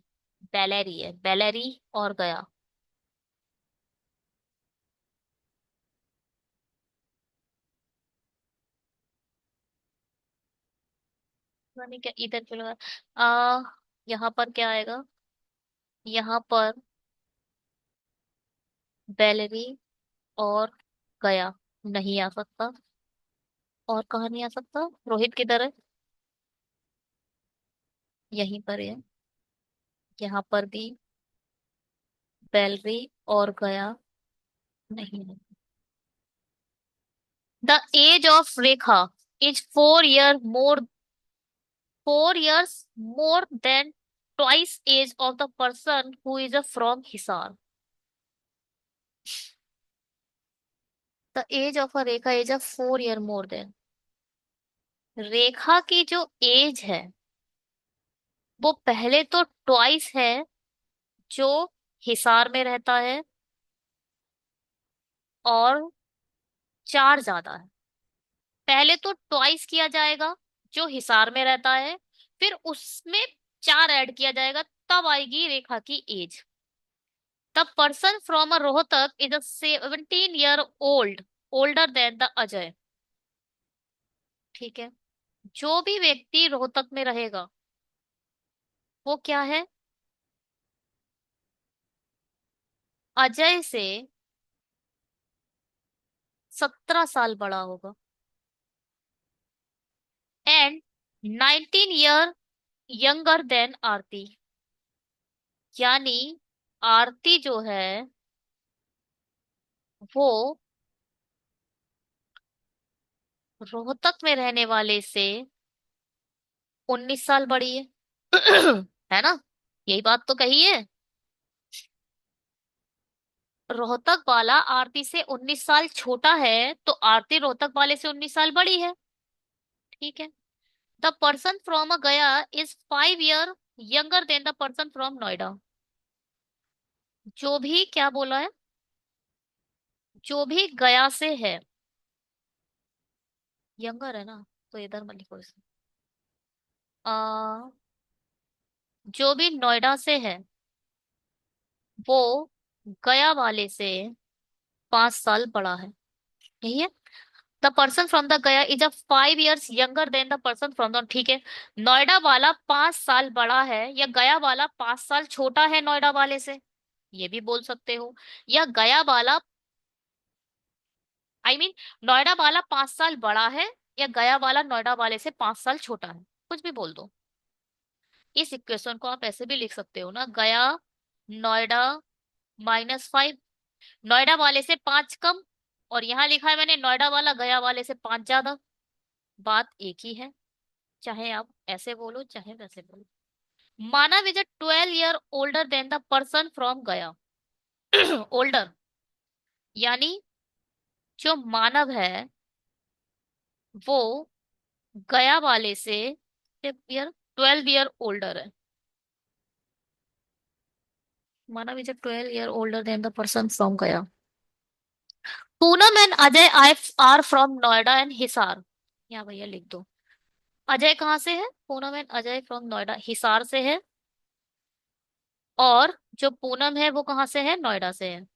बेलेरी है, बेलेरी और गया। पता नहीं क्या इधर क्यों लगा। आ यहाँ पर क्या आएगा, यहाँ पर बेलेरी और गया नहीं आ सकता। और कहाँ नहीं आ सकता, रोहित किधर है, यहीं पर है। यहाँ पर भी बेलरी और गया नहीं है। The age of Rekha is 4 year more, 4 years more than twice age of the person who is a from Hisar। The age of a Rekha is a 4 year more than। Rekha की जो एज है वो पहले तो ट्वाइस है जो हिसार में रहता है, और 4 ज्यादा है। पहले तो ट्वाइस किया जाएगा जो हिसार में रहता है, फिर उसमें 4 ऐड किया जाएगा, तब आएगी रेखा की age. The person from a Rohtak is a 17 year old older than the Ajay. ठीक है। जो भी व्यक्ति रोहतक में रहेगा वो क्या है, अजय से 17 साल बड़ा होगा। एंड 19 year यंगर देन आरती। यानी आरती जो है वो रोहतक में रहने वाले से 19 साल बड़ी है। है ना, यही बात तो कही है। रोहतक वाला आरती से 19 साल छोटा है तो आरती रोहतक वाले से 19 साल बड़ी है। ठीक है। द पर्सन फ्रॉम अ गया is 5 year younger than the person from Noida. जो भी क्या बोला है, जो भी गया से है, यंगर है ना, तो इधर मत लिखो इसे। आ, जो भी नोएडा से है वो गया वाले से 5 साल बड़ा है। यही है। द पर्सन फ्रॉम द गया is a 5 years younger than the person from the, ठीक है। नोएडा वाला 5 साल बड़ा है या गया वाला 5 साल छोटा है नोएडा वाले से, ये भी बोल सकते हो। या गया वाला, नोएडा वाला 5 साल बड़ा है, या गया वाला नोएडा वाले से 5 साल छोटा है, कुछ भी बोल दो। इस इक्वेशन को आप ऐसे भी लिख सकते हो ना, गया नोएडा -5, नोएडा वाले से 5 कम, और यहाँ लिखा है मैंने नोएडा वाला गया वाले से 5 ज्यादा। बात एक ही है, चाहे आप ऐसे बोलो चाहे वैसे बोलो। Manav is a 12 year older than the person from Gaya. Older यानी जो मानव है वो गया वाले से 12 year ओल्डर है। Manav is a 12 year older than the person from Gaya. Poonam and Ajay are from Noida and Hisar. यहाँ भैया लिख दो। अजय कहाँ से है, पूनम एंड अजय फ्रॉम नोएडा हिसार से है, और जो पूनम है वो कहाँ से है, नोएडा से है।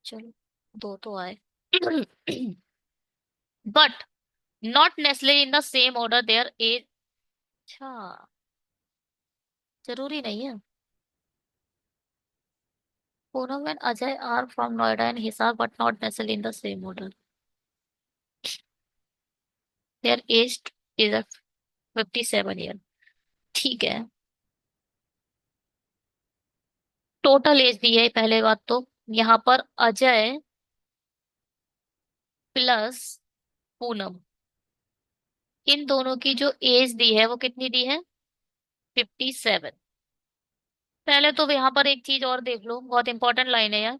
चलो, दो तो आए। But not necessary in the same order their age. अच्छा, जरूरी नहीं है। Poonam and Ajay are from Noida and Hisar but not necessary in the same order. Their age is 57 year. ठीक है। टोटल एज दी है पहले बात तो। यहाँ पर अजय प्लस पूनम, इन दोनों की जो एज दी है वो कितनी दी है? 57। पहले तो यहाँ पर एक चीज और देख लो, बहुत इंपॉर्टेंट लाइन है यार।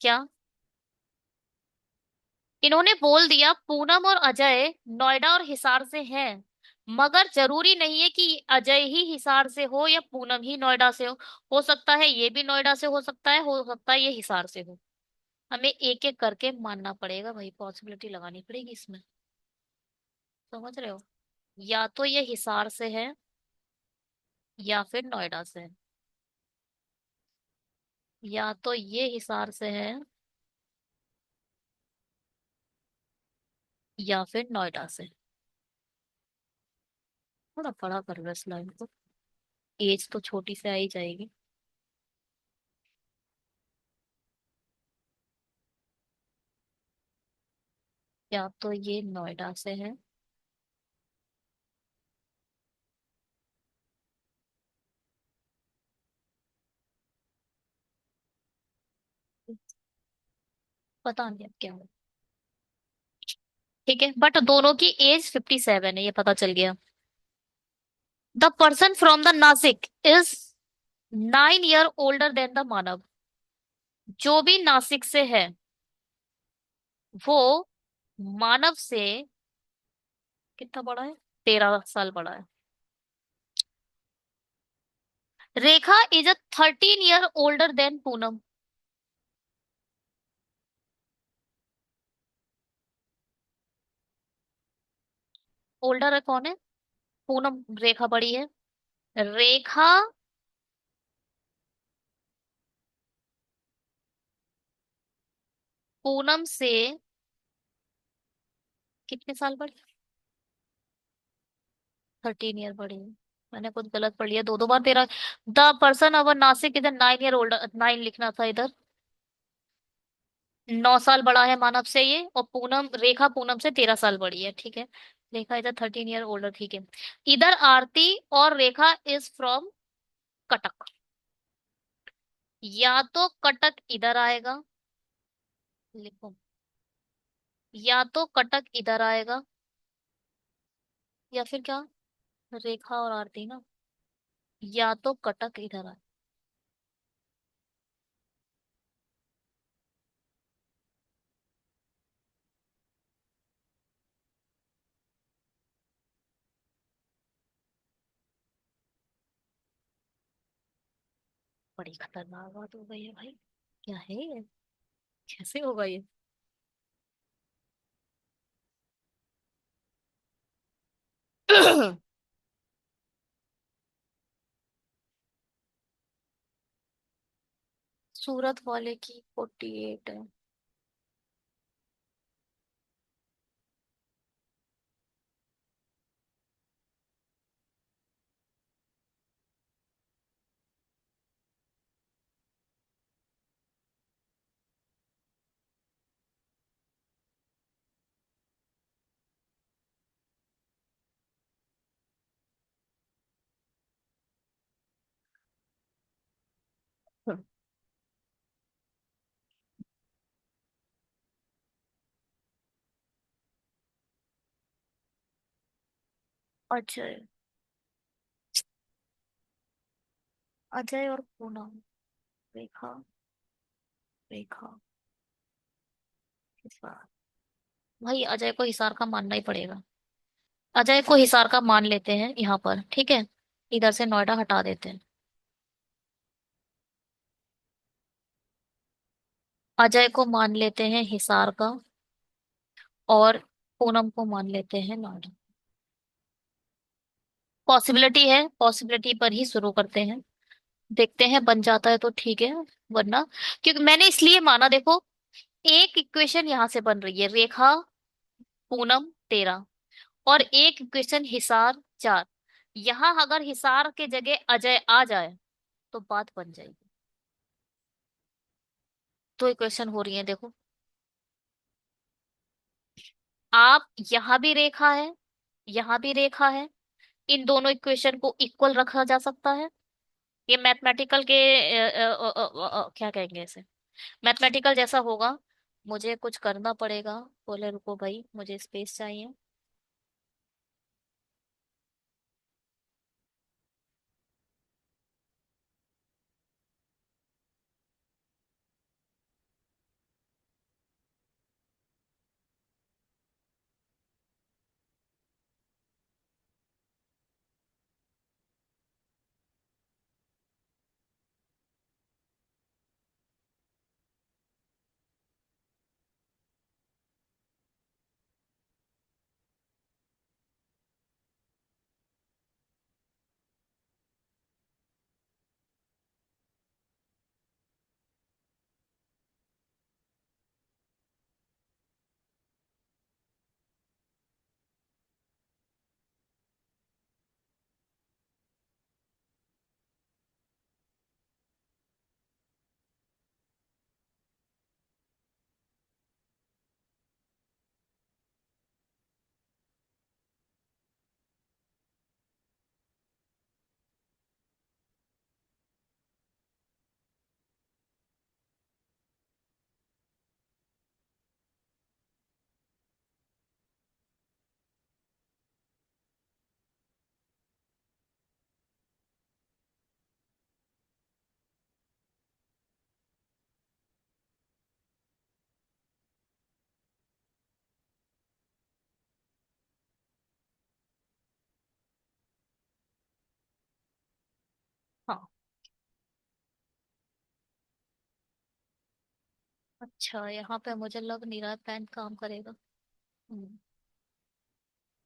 क्या? इन्होंने बोल दिया पूनम और अजय नोएडा और हिसार से हैं, मगर जरूरी नहीं है कि अजय ही हिसार से हो या पूनम ही नोएडा से हो सकता है ये भी नोएडा से हो सकता है ये हिसार से हो। हमें एक एक करके मानना पड़ेगा भाई, पॉसिबिलिटी लगानी पड़ेगी इसमें। समझ रहे हो? या तो ये हिसार से है या फिर नोएडा से है। या तो ये हिसार से है या फिर नोएडा से। थोड़ा बड़ा कर लो इस लाइन को, एज तो छोटी से आ ही जाएगी। या तो ये नोएडा से है। पता नहीं अब क्या हो। ठीक है, बट दोनों की एज 57 है, ये पता चल गया। The person from the Nashik is 9 year older than the Manav. जो भी नासिक से है वो मानव से कितना बड़ा है? 13 साल बड़ा है। Rekha is a 13 year older than Poonam. Older है कौन है? पूनम। रेखा बड़ी है। रेखा पूनम से कितने साल बड़ी? 13 ईयर बड़ी है। मैंने कुछ गलत पढ़ लिया, दो दो बार तेरा। द पर्सन अवर नासिक इधर 9 ईयर ओल्डर, 9 लिखना था इधर। 9 साल बड़ा है मानव से ये, और पूनम, रेखा पूनम से 13 साल बड़ी है, ठीक है। रेखा इधर 13 ईयर ओल्डर, ठीक है। इधर आरती और रेखा इज फ्रॉम कटक। या तो कटक इधर आएगा, लिखो। या तो कटक इधर आएगा या फिर क्या, रेखा और आरती ना। या तो कटक इधर आए। बड़ी खतरनाक बात हो गई है भाई। क्या है ये? कैसे होगा ये? सूरत वाले की 48 है। अजय, अजय और पूनम। रेखा, रेखा, हिसार। भाई अजय को हिसार का मानना ही पड़ेगा। अजय को हिसार का मान लेते हैं यहाँ पर, ठीक है। इधर से नोएडा हटा देते हैं। अजय को मान लेते हैं हिसार का, और पूनम को मान लेते हैं नोएडा। पॉसिबिलिटी है, पॉसिबिलिटी पर ही शुरू करते हैं। देखते हैं बन जाता है तो ठीक है, वरना, क्योंकि मैंने इसलिए माना, देखो, एक इक्वेशन यहाँ से बन रही है। रेखा पूनम 13, और एक इक्वेशन हिसार 4। यहां अगर हिसार के जगह अजय आ जाए तो बात बन जाएगी। तो इक्वेशन हो रही है देखो। आप यहाँ भी रेखा है, यहाँ भी रेखा है, इन दोनों इक्वेशन को इक्वल रखा जा सकता है। ये मैथमेटिकल के क्या कहेंगे इसे, मैथमेटिकल जैसा होगा। मुझे कुछ करना पड़ेगा। बोले रुको भाई, मुझे स्पेस चाहिए। हाँ। अच्छा, यहाँ पे मुझे लग नहीं रहा है पेन काम करेगा।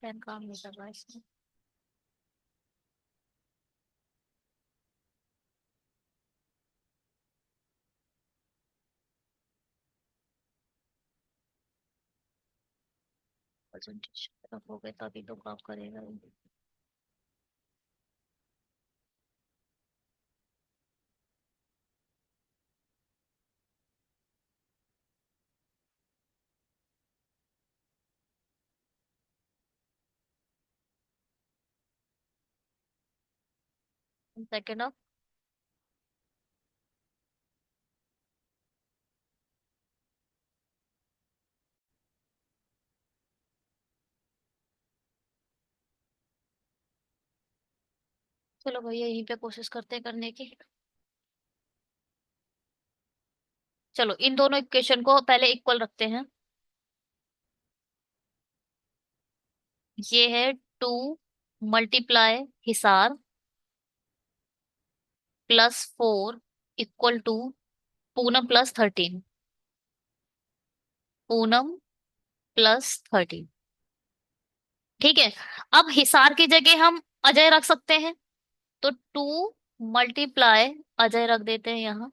पेन काम नहीं कर रहा है इसमें। प्रेजेंटेशन तरफ हो गए तभी तो काम करेगा ये। Second of. चलो भैया यहीं पे कोशिश करते हैं करने की। चलो इन दोनों इक्वेशन को पहले इक्वल रखते हैं। ये है 2 × हिसार +4 = पूनम +13। पूनम +13। ठीक है। अब हिसार की जगह हम अजय रख सकते हैं। तो 2 × अजय रख देते हैं यहाँ,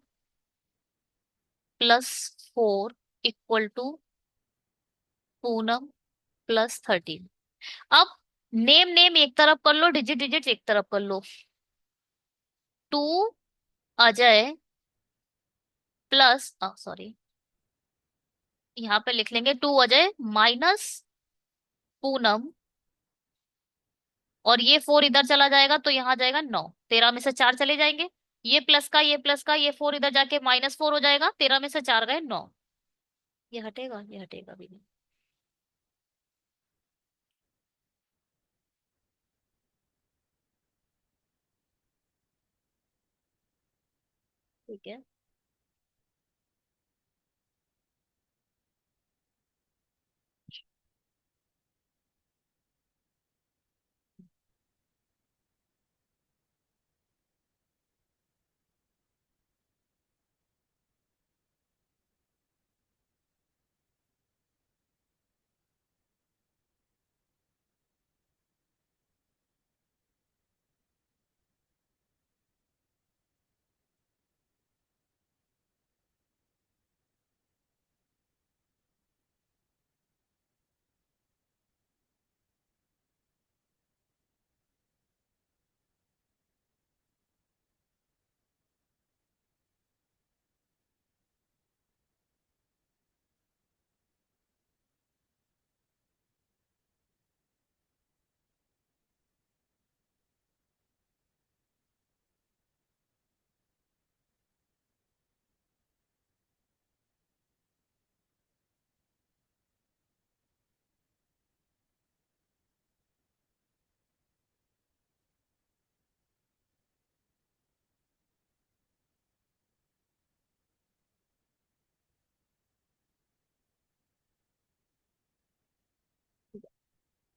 +4 = पूनम +13। अब नेम नेम एक तरफ कर लो, डिजिट डिजिट एक तरफ कर लो। 2 अजय प्लस, सॉरी, यहाँ पे लिख लेंगे 2 अजय -पूनम। और ये 4 इधर चला जाएगा तो यहाँ जाएगा 9। 13 में से 4 चले जाएंगे। ये प्लस का, ये प्लस का, ये 4 इधर जाके -4 हो जाएगा। 13 में से 4 गए 9। ये हटेगा, ये हटेगा भी नहीं। ठीक है।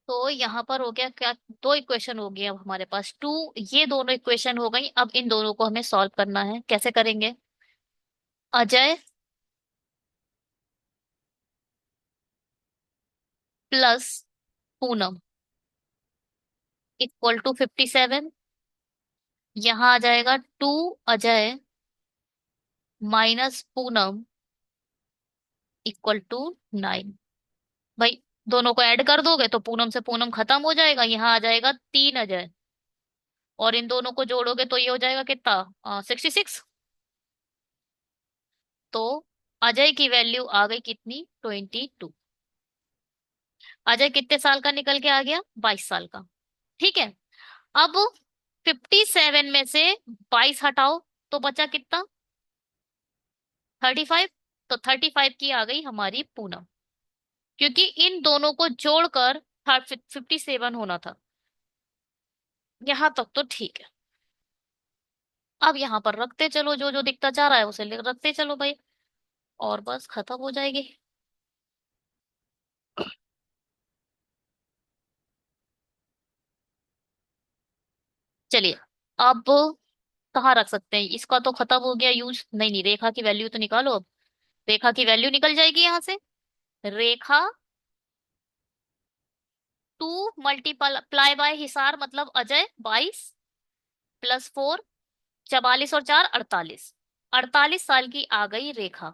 तो यहाँ पर हो गया क्या, दो इक्वेशन हो गई अब हमारे पास टू, ये दोनों इक्वेशन हो गई। अब इन दोनों को हमें सॉल्व करना है, कैसे करेंगे? Ajay plus Poonam equal to 57। यहाँ आ जाएगा to Ajay minus Poonam equal to 9। भाई दोनों को ऐड कर दोगे तो पूनम से पूनम खत्म हो जाएगा, यहाँ आ जाएगा 3 अजय। और इन दोनों को जोड़ोगे तो ये हो जाएगा कितना, 66। तो अजय की वैल्यू आ गई कितनी, 22। अजय कितने साल का निकल के आ गया, 22 साल का। ठीक है। अब 57 में से 22 हटाओ तो बचा कितना, 35। तो 35 की आ गई हमारी पूनम, क्योंकि इन दोनों को जोड़कर 57 होना था। यहां तक तो ठीक है। अब यहाँ पर रखते चलो, जो जो दिखता जा रहा है उसे रखते चलो भाई, और बस खत्म हो जाएगी। चलिए, अब कहाँ रख सकते हैं इसका, तो खत्म हो गया यूज, नहीं नहीं, रेखा की वैल्यू तो निकालो अब। रेखा की वैल्यू निकल जाएगी यहाँ से। रेखा टू मल्टीप्लाई बाय हिसार मतलब अजय 22 प्लस 4, 44 और 4 48। 48 साल की आ गई रेखा।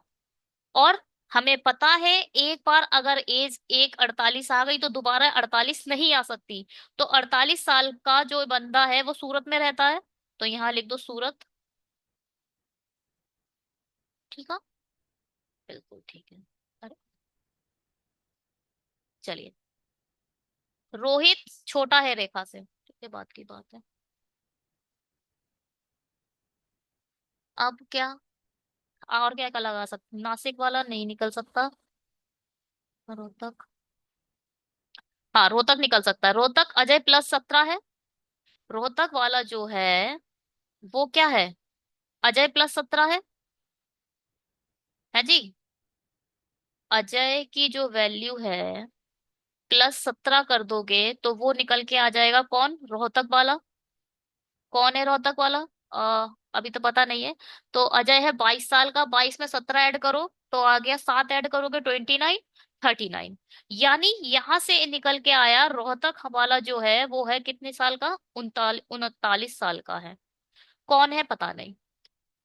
और हमें पता है एक बार अगर एज एक 48 आ गई तो दोबारा 48 नहीं आ सकती। तो 48 साल का जो बंदा है वो सूरत में रहता है, तो यहाँ लिख दो सूरत। ठीक है, बिल्कुल ठीक है। अरे चलिए, रोहित छोटा है रेखा से, ठीक है, बात की बात है। अब क्या, और क्या लगा सकते, नासिक वाला नहीं निकल सकता। रोहतक, हाँ रोहतक निकल सकता है। रोहतक अजय +17 है। रोहतक वाला जो है वो क्या है, अजय +17 है जी। अजय की जो वैल्यू है +17 कर दोगे तो वो निकल के आ जाएगा कौन, रोहतक वाला। कौन है रोहतक वाला, अभी तो पता नहीं है। तो अजय है 22 साल का, 22 में 17 ऐड करो तो आ गया, 7 ऐड करोगे 29, 39। यानी यहां से निकल के आया रोहतक वाला जो है वो है कितने साल का, 39 साल का है। कौन है पता नहीं।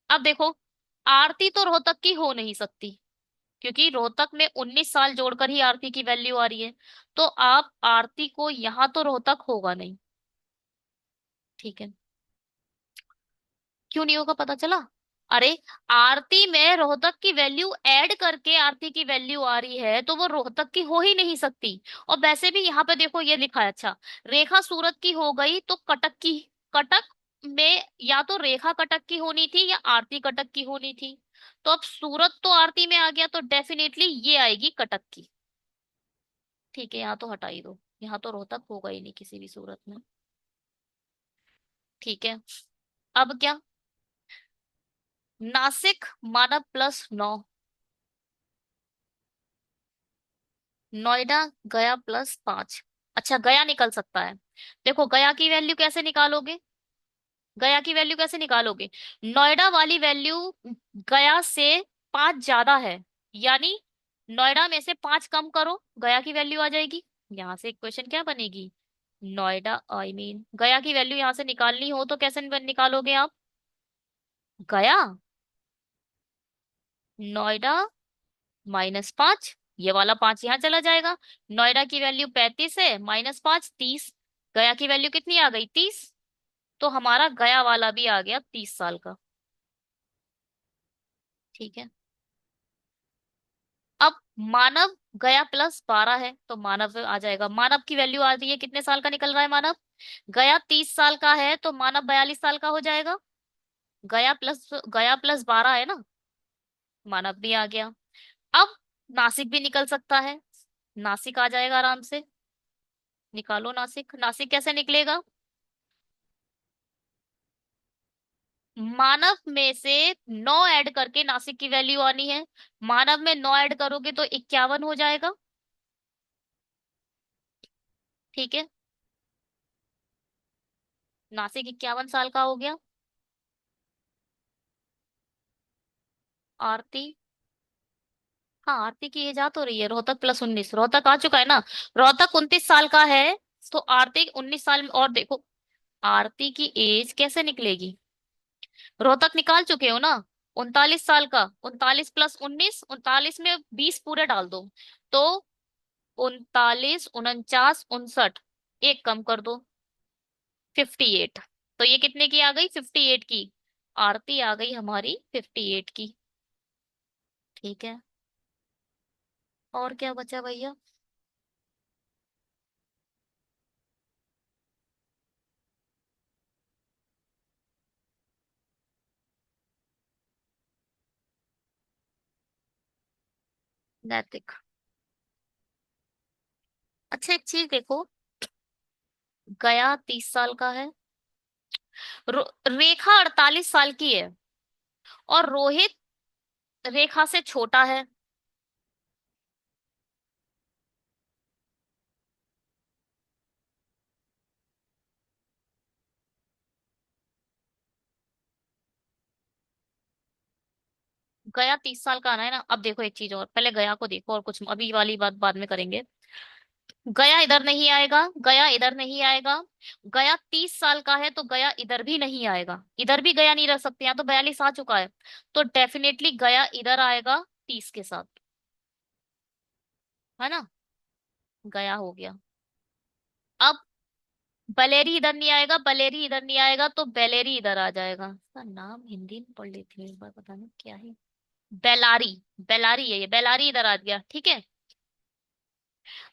अब देखो, आरती तो रोहतक की हो नहीं सकती, क्योंकि रोहतक में 19 साल जोड़कर ही आरती की वैल्यू आ रही है। तो आप आरती को यहाँ तो रोहतक होगा नहीं। ठीक है, क्यों नहीं होगा पता चला। अरे आरती में रोहतक की वैल्यू ऐड करके आरती की वैल्यू आ रही है तो वो रोहतक की हो ही नहीं सकती। और वैसे भी यहाँ पे देखो ये लिखा है, अच्छा रेखा सूरत की हो गई तो कटक की, कटक में या तो रेखा कटक की होनी थी या आरती कटक की होनी थी। तो अब सूरत तो आरती में आ गया तो डेफिनेटली ये आएगी कटक की। ठीक है, यहाँ तो हटा ही दो, यहाँ तो रोहतक होगा ही नहीं किसी भी सूरत में। ठीक है, अब क्या, नासिक मानव +9, नोएडा गया +5। अच्छा गया निकल सकता है। देखो गया की वैल्यू कैसे निकालोगे, गया की वैल्यू कैसे निकालोगे, नोएडा वाली वैल्यू गया से 5 ज्यादा है, यानी नोएडा में से 5 कम करो गया की वैल्यू आ जाएगी। यहाँ से इक्वेशन क्या बनेगी, नोएडा गया की वैल्यू यहाँ से निकालनी हो तो कैसे निकालोगे आप, गया नोएडा -5, ये वाला 5 यहाँ चला जाएगा। नोएडा की वैल्यू 35 है, -5 30। गया की वैल्यू कितनी आ गई, 30। तो हमारा गया वाला भी आ गया 30 साल का। ठीक है। अब मानव गया +12 है तो मानव आ जाएगा, मानव की वैल्यू आ रही है कितने साल का निकल रहा है मानव, गया 30 साल का है तो मानव 42 साल का हो जाएगा। गया +12 है ना, मानव भी आ गया। अब नासिक भी निकल सकता है, नासिक आ जाएगा आराम से। निकालो नासिक, नासिक कैसे निकलेगा, मानव में से 9 ऐड करके नासिक की वैल्यू आनी है। मानव में 9 ऐड करोगे तो 51 हो जाएगा। ठीक है। नासिक 51 साल का हो गया। आरती। हाँ, आरती की एज आ तो रही है, रोहतक +19, रोहतक आ चुका है ना। रोहतक 29 साल का है। तो आरती 19 साल में, और देखो आरती की एज कैसे निकलेगी। रोहतक निकाल चुके हो ना। 39 साल का, 39 + 19, 39 में 20 पूरे डाल दो। तो 39, 49, 59, एक कम कर दो। 58। तो ये कितने की आ गई, 58 की। आरती आ गई हमारी 58 की। ठीक है। और क्या बचा भैया। नैतिक। अच्छा, एक चीज देखो। गया 30 साल का है। रेखा 48 साल की है। और रोहित रेखा से छोटा है। गया 30 साल का आना है ना। अब देखो एक चीज और, पहले गया को देखो, और कुछ अभी वाली बात बाद में करेंगे। गया इधर नहीं आएगा, गया इधर नहीं आएगा। गया 30 साल का है तो गया इधर भी नहीं आएगा, इधर भी गया नहीं रख सकते, यहाँ तो 42 आ चुका है। तो डेफिनेटली गया इधर आएगा 30 के साथ। है ना। गया हो गया। अब बलेरी इधर नहीं आएगा, बलेरी इधर नहीं आएगा, तो बेलेरी इधर आ जाएगा। इसका नाम हिंदी में पढ़ लेती हूँ एक बार, पता नहीं क्या है। बेलारी। बेलारी है ये, बेलारी इधर आ गया, ठीक है।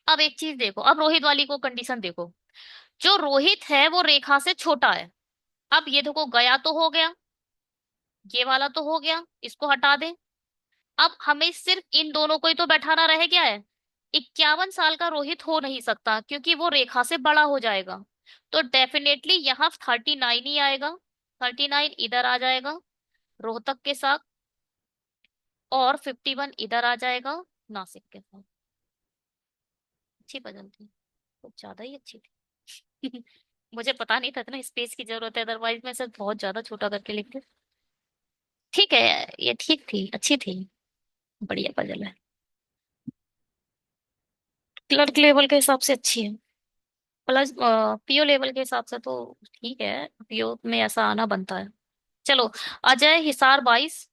अब एक चीज देखो, अब रोहित वाली को कंडीशन देखो। जो रोहित है वो रेखा से छोटा है। अब ये देखो, गया तो हो गया, ये वाला तो हो गया, इसको हटा दे। अब हमें सिर्फ इन दोनों को ही तो बैठाना रह गया है। 51 साल का रोहित हो नहीं सकता क्योंकि वो रेखा से बड़ा हो जाएगा। तो डेफिनेटली यहाँ 39 ही आएगा। 39 इधर आ जाएगा रोहतक के साथ। और 51 इधर आ जाएगा नासिक के साथ। अच्छी पजल थी, कुछ ज्यादा ही अच्छी थी। मुझे पता नहीं था इतना स्पेस की जरूरत है, अदरवाइज मैं सिर्फ बहुत ज्यादा छोटा करके लिखती। ठीक है। ये ठीक थी, अच्छी थी। बढ़िया पजल है। क्लर्क लेवल के हिसाब से अच्छी है। प्लस पीओ लेवल के हिसाब से तो ठीक है, पीओ में ऐसा आना बनता है। चलो। अजय हिसार 22।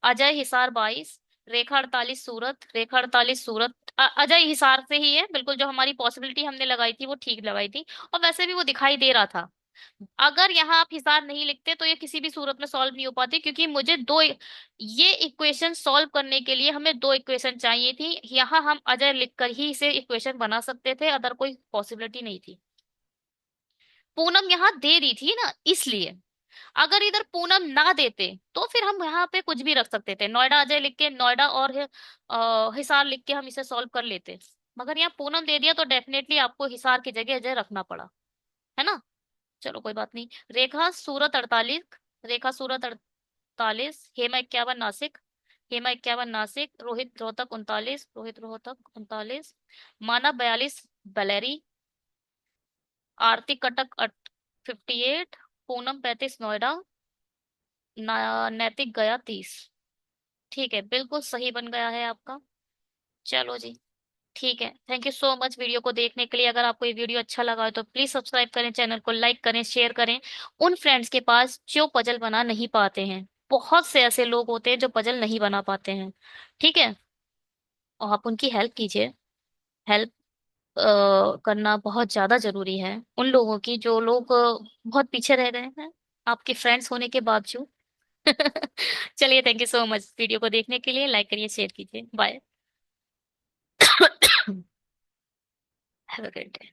अजय हिसार 22। रेखा 48 सूरत, रेखा 48 सूरत। अजय हिसार से ही है बिल्कुल, जो हमारी पॉसिबिलिटी हमने लगाई थी वो ठीक लगाई थी। और वैसे भी वो दिखाई दे रहा था। अगर यहाँ आप हिसार नहीं लिखते तो ये किसी भी सूरत में सॉल्व नहीं हो पाती, क्योंकि मुझे दो, ये इक्वेशन सॉल्व करने के लिए हमें दो इक्वेशन चाहिए थी। यहाँ हम अजय लिखकर ही इसे इक्वेशन बना सकते थे, अदर कोई पॉसिबिलिटी नहीं थी। पूनम यहाँ दे रही थी ना, इसलिए। अगर इधर पूनम ना देते तो फिर हम यहाँ पे कुछ भी रख सकते थे, नोएडा अजय लिख के, नोएडा और हिसार लिख के हम इसे सॉल्व कर लेते। मगर यहाँ पूनम दे दिया तो डेफिनेटली आपको हिसार की जगह अजय रखना पड़ा। है ना। चलो कोई बात नहीं। रेखा सूरत 48। रेखा सूरत 48। हेमा 51 नासिक। हेमा 51 नासिक। रोहित रोहतक 39, रोहित रोहतक 39। मानव 42 बलेरी। आरती कटक 58। पूनम 35 नोएडा। नैतिक गया 30। ठीक है, बिल्कुल सही बन गया है आपका। चलो जी। ठीक है, thank you so much video को देखने के लिए। अगर आपको ये वीडियो अच्छा लगा हो तो प्लीज सब्सक्राइब करें, चैनल को लाइक करें, शेयर करें उन फ्रेंड्स के पास जो पजल बना नहीं पाते हैं। बहुत से ऐसे लोग होते हैं जो पजल नहीं बना पाते हैं। ठीक है। और आप उनकी हेल्प कीजिए। हेल्प करना बहुत ज्यादा जरूरी है उन लोगों की, जो लोग बहुत पीछे रह गए हैं आपके फ्रेंड्स होने के बावजूद। चलिए, thank you so much video को देखने के लिए। लाइक करिए, शेयर कीजिए। Bye. Have a great day.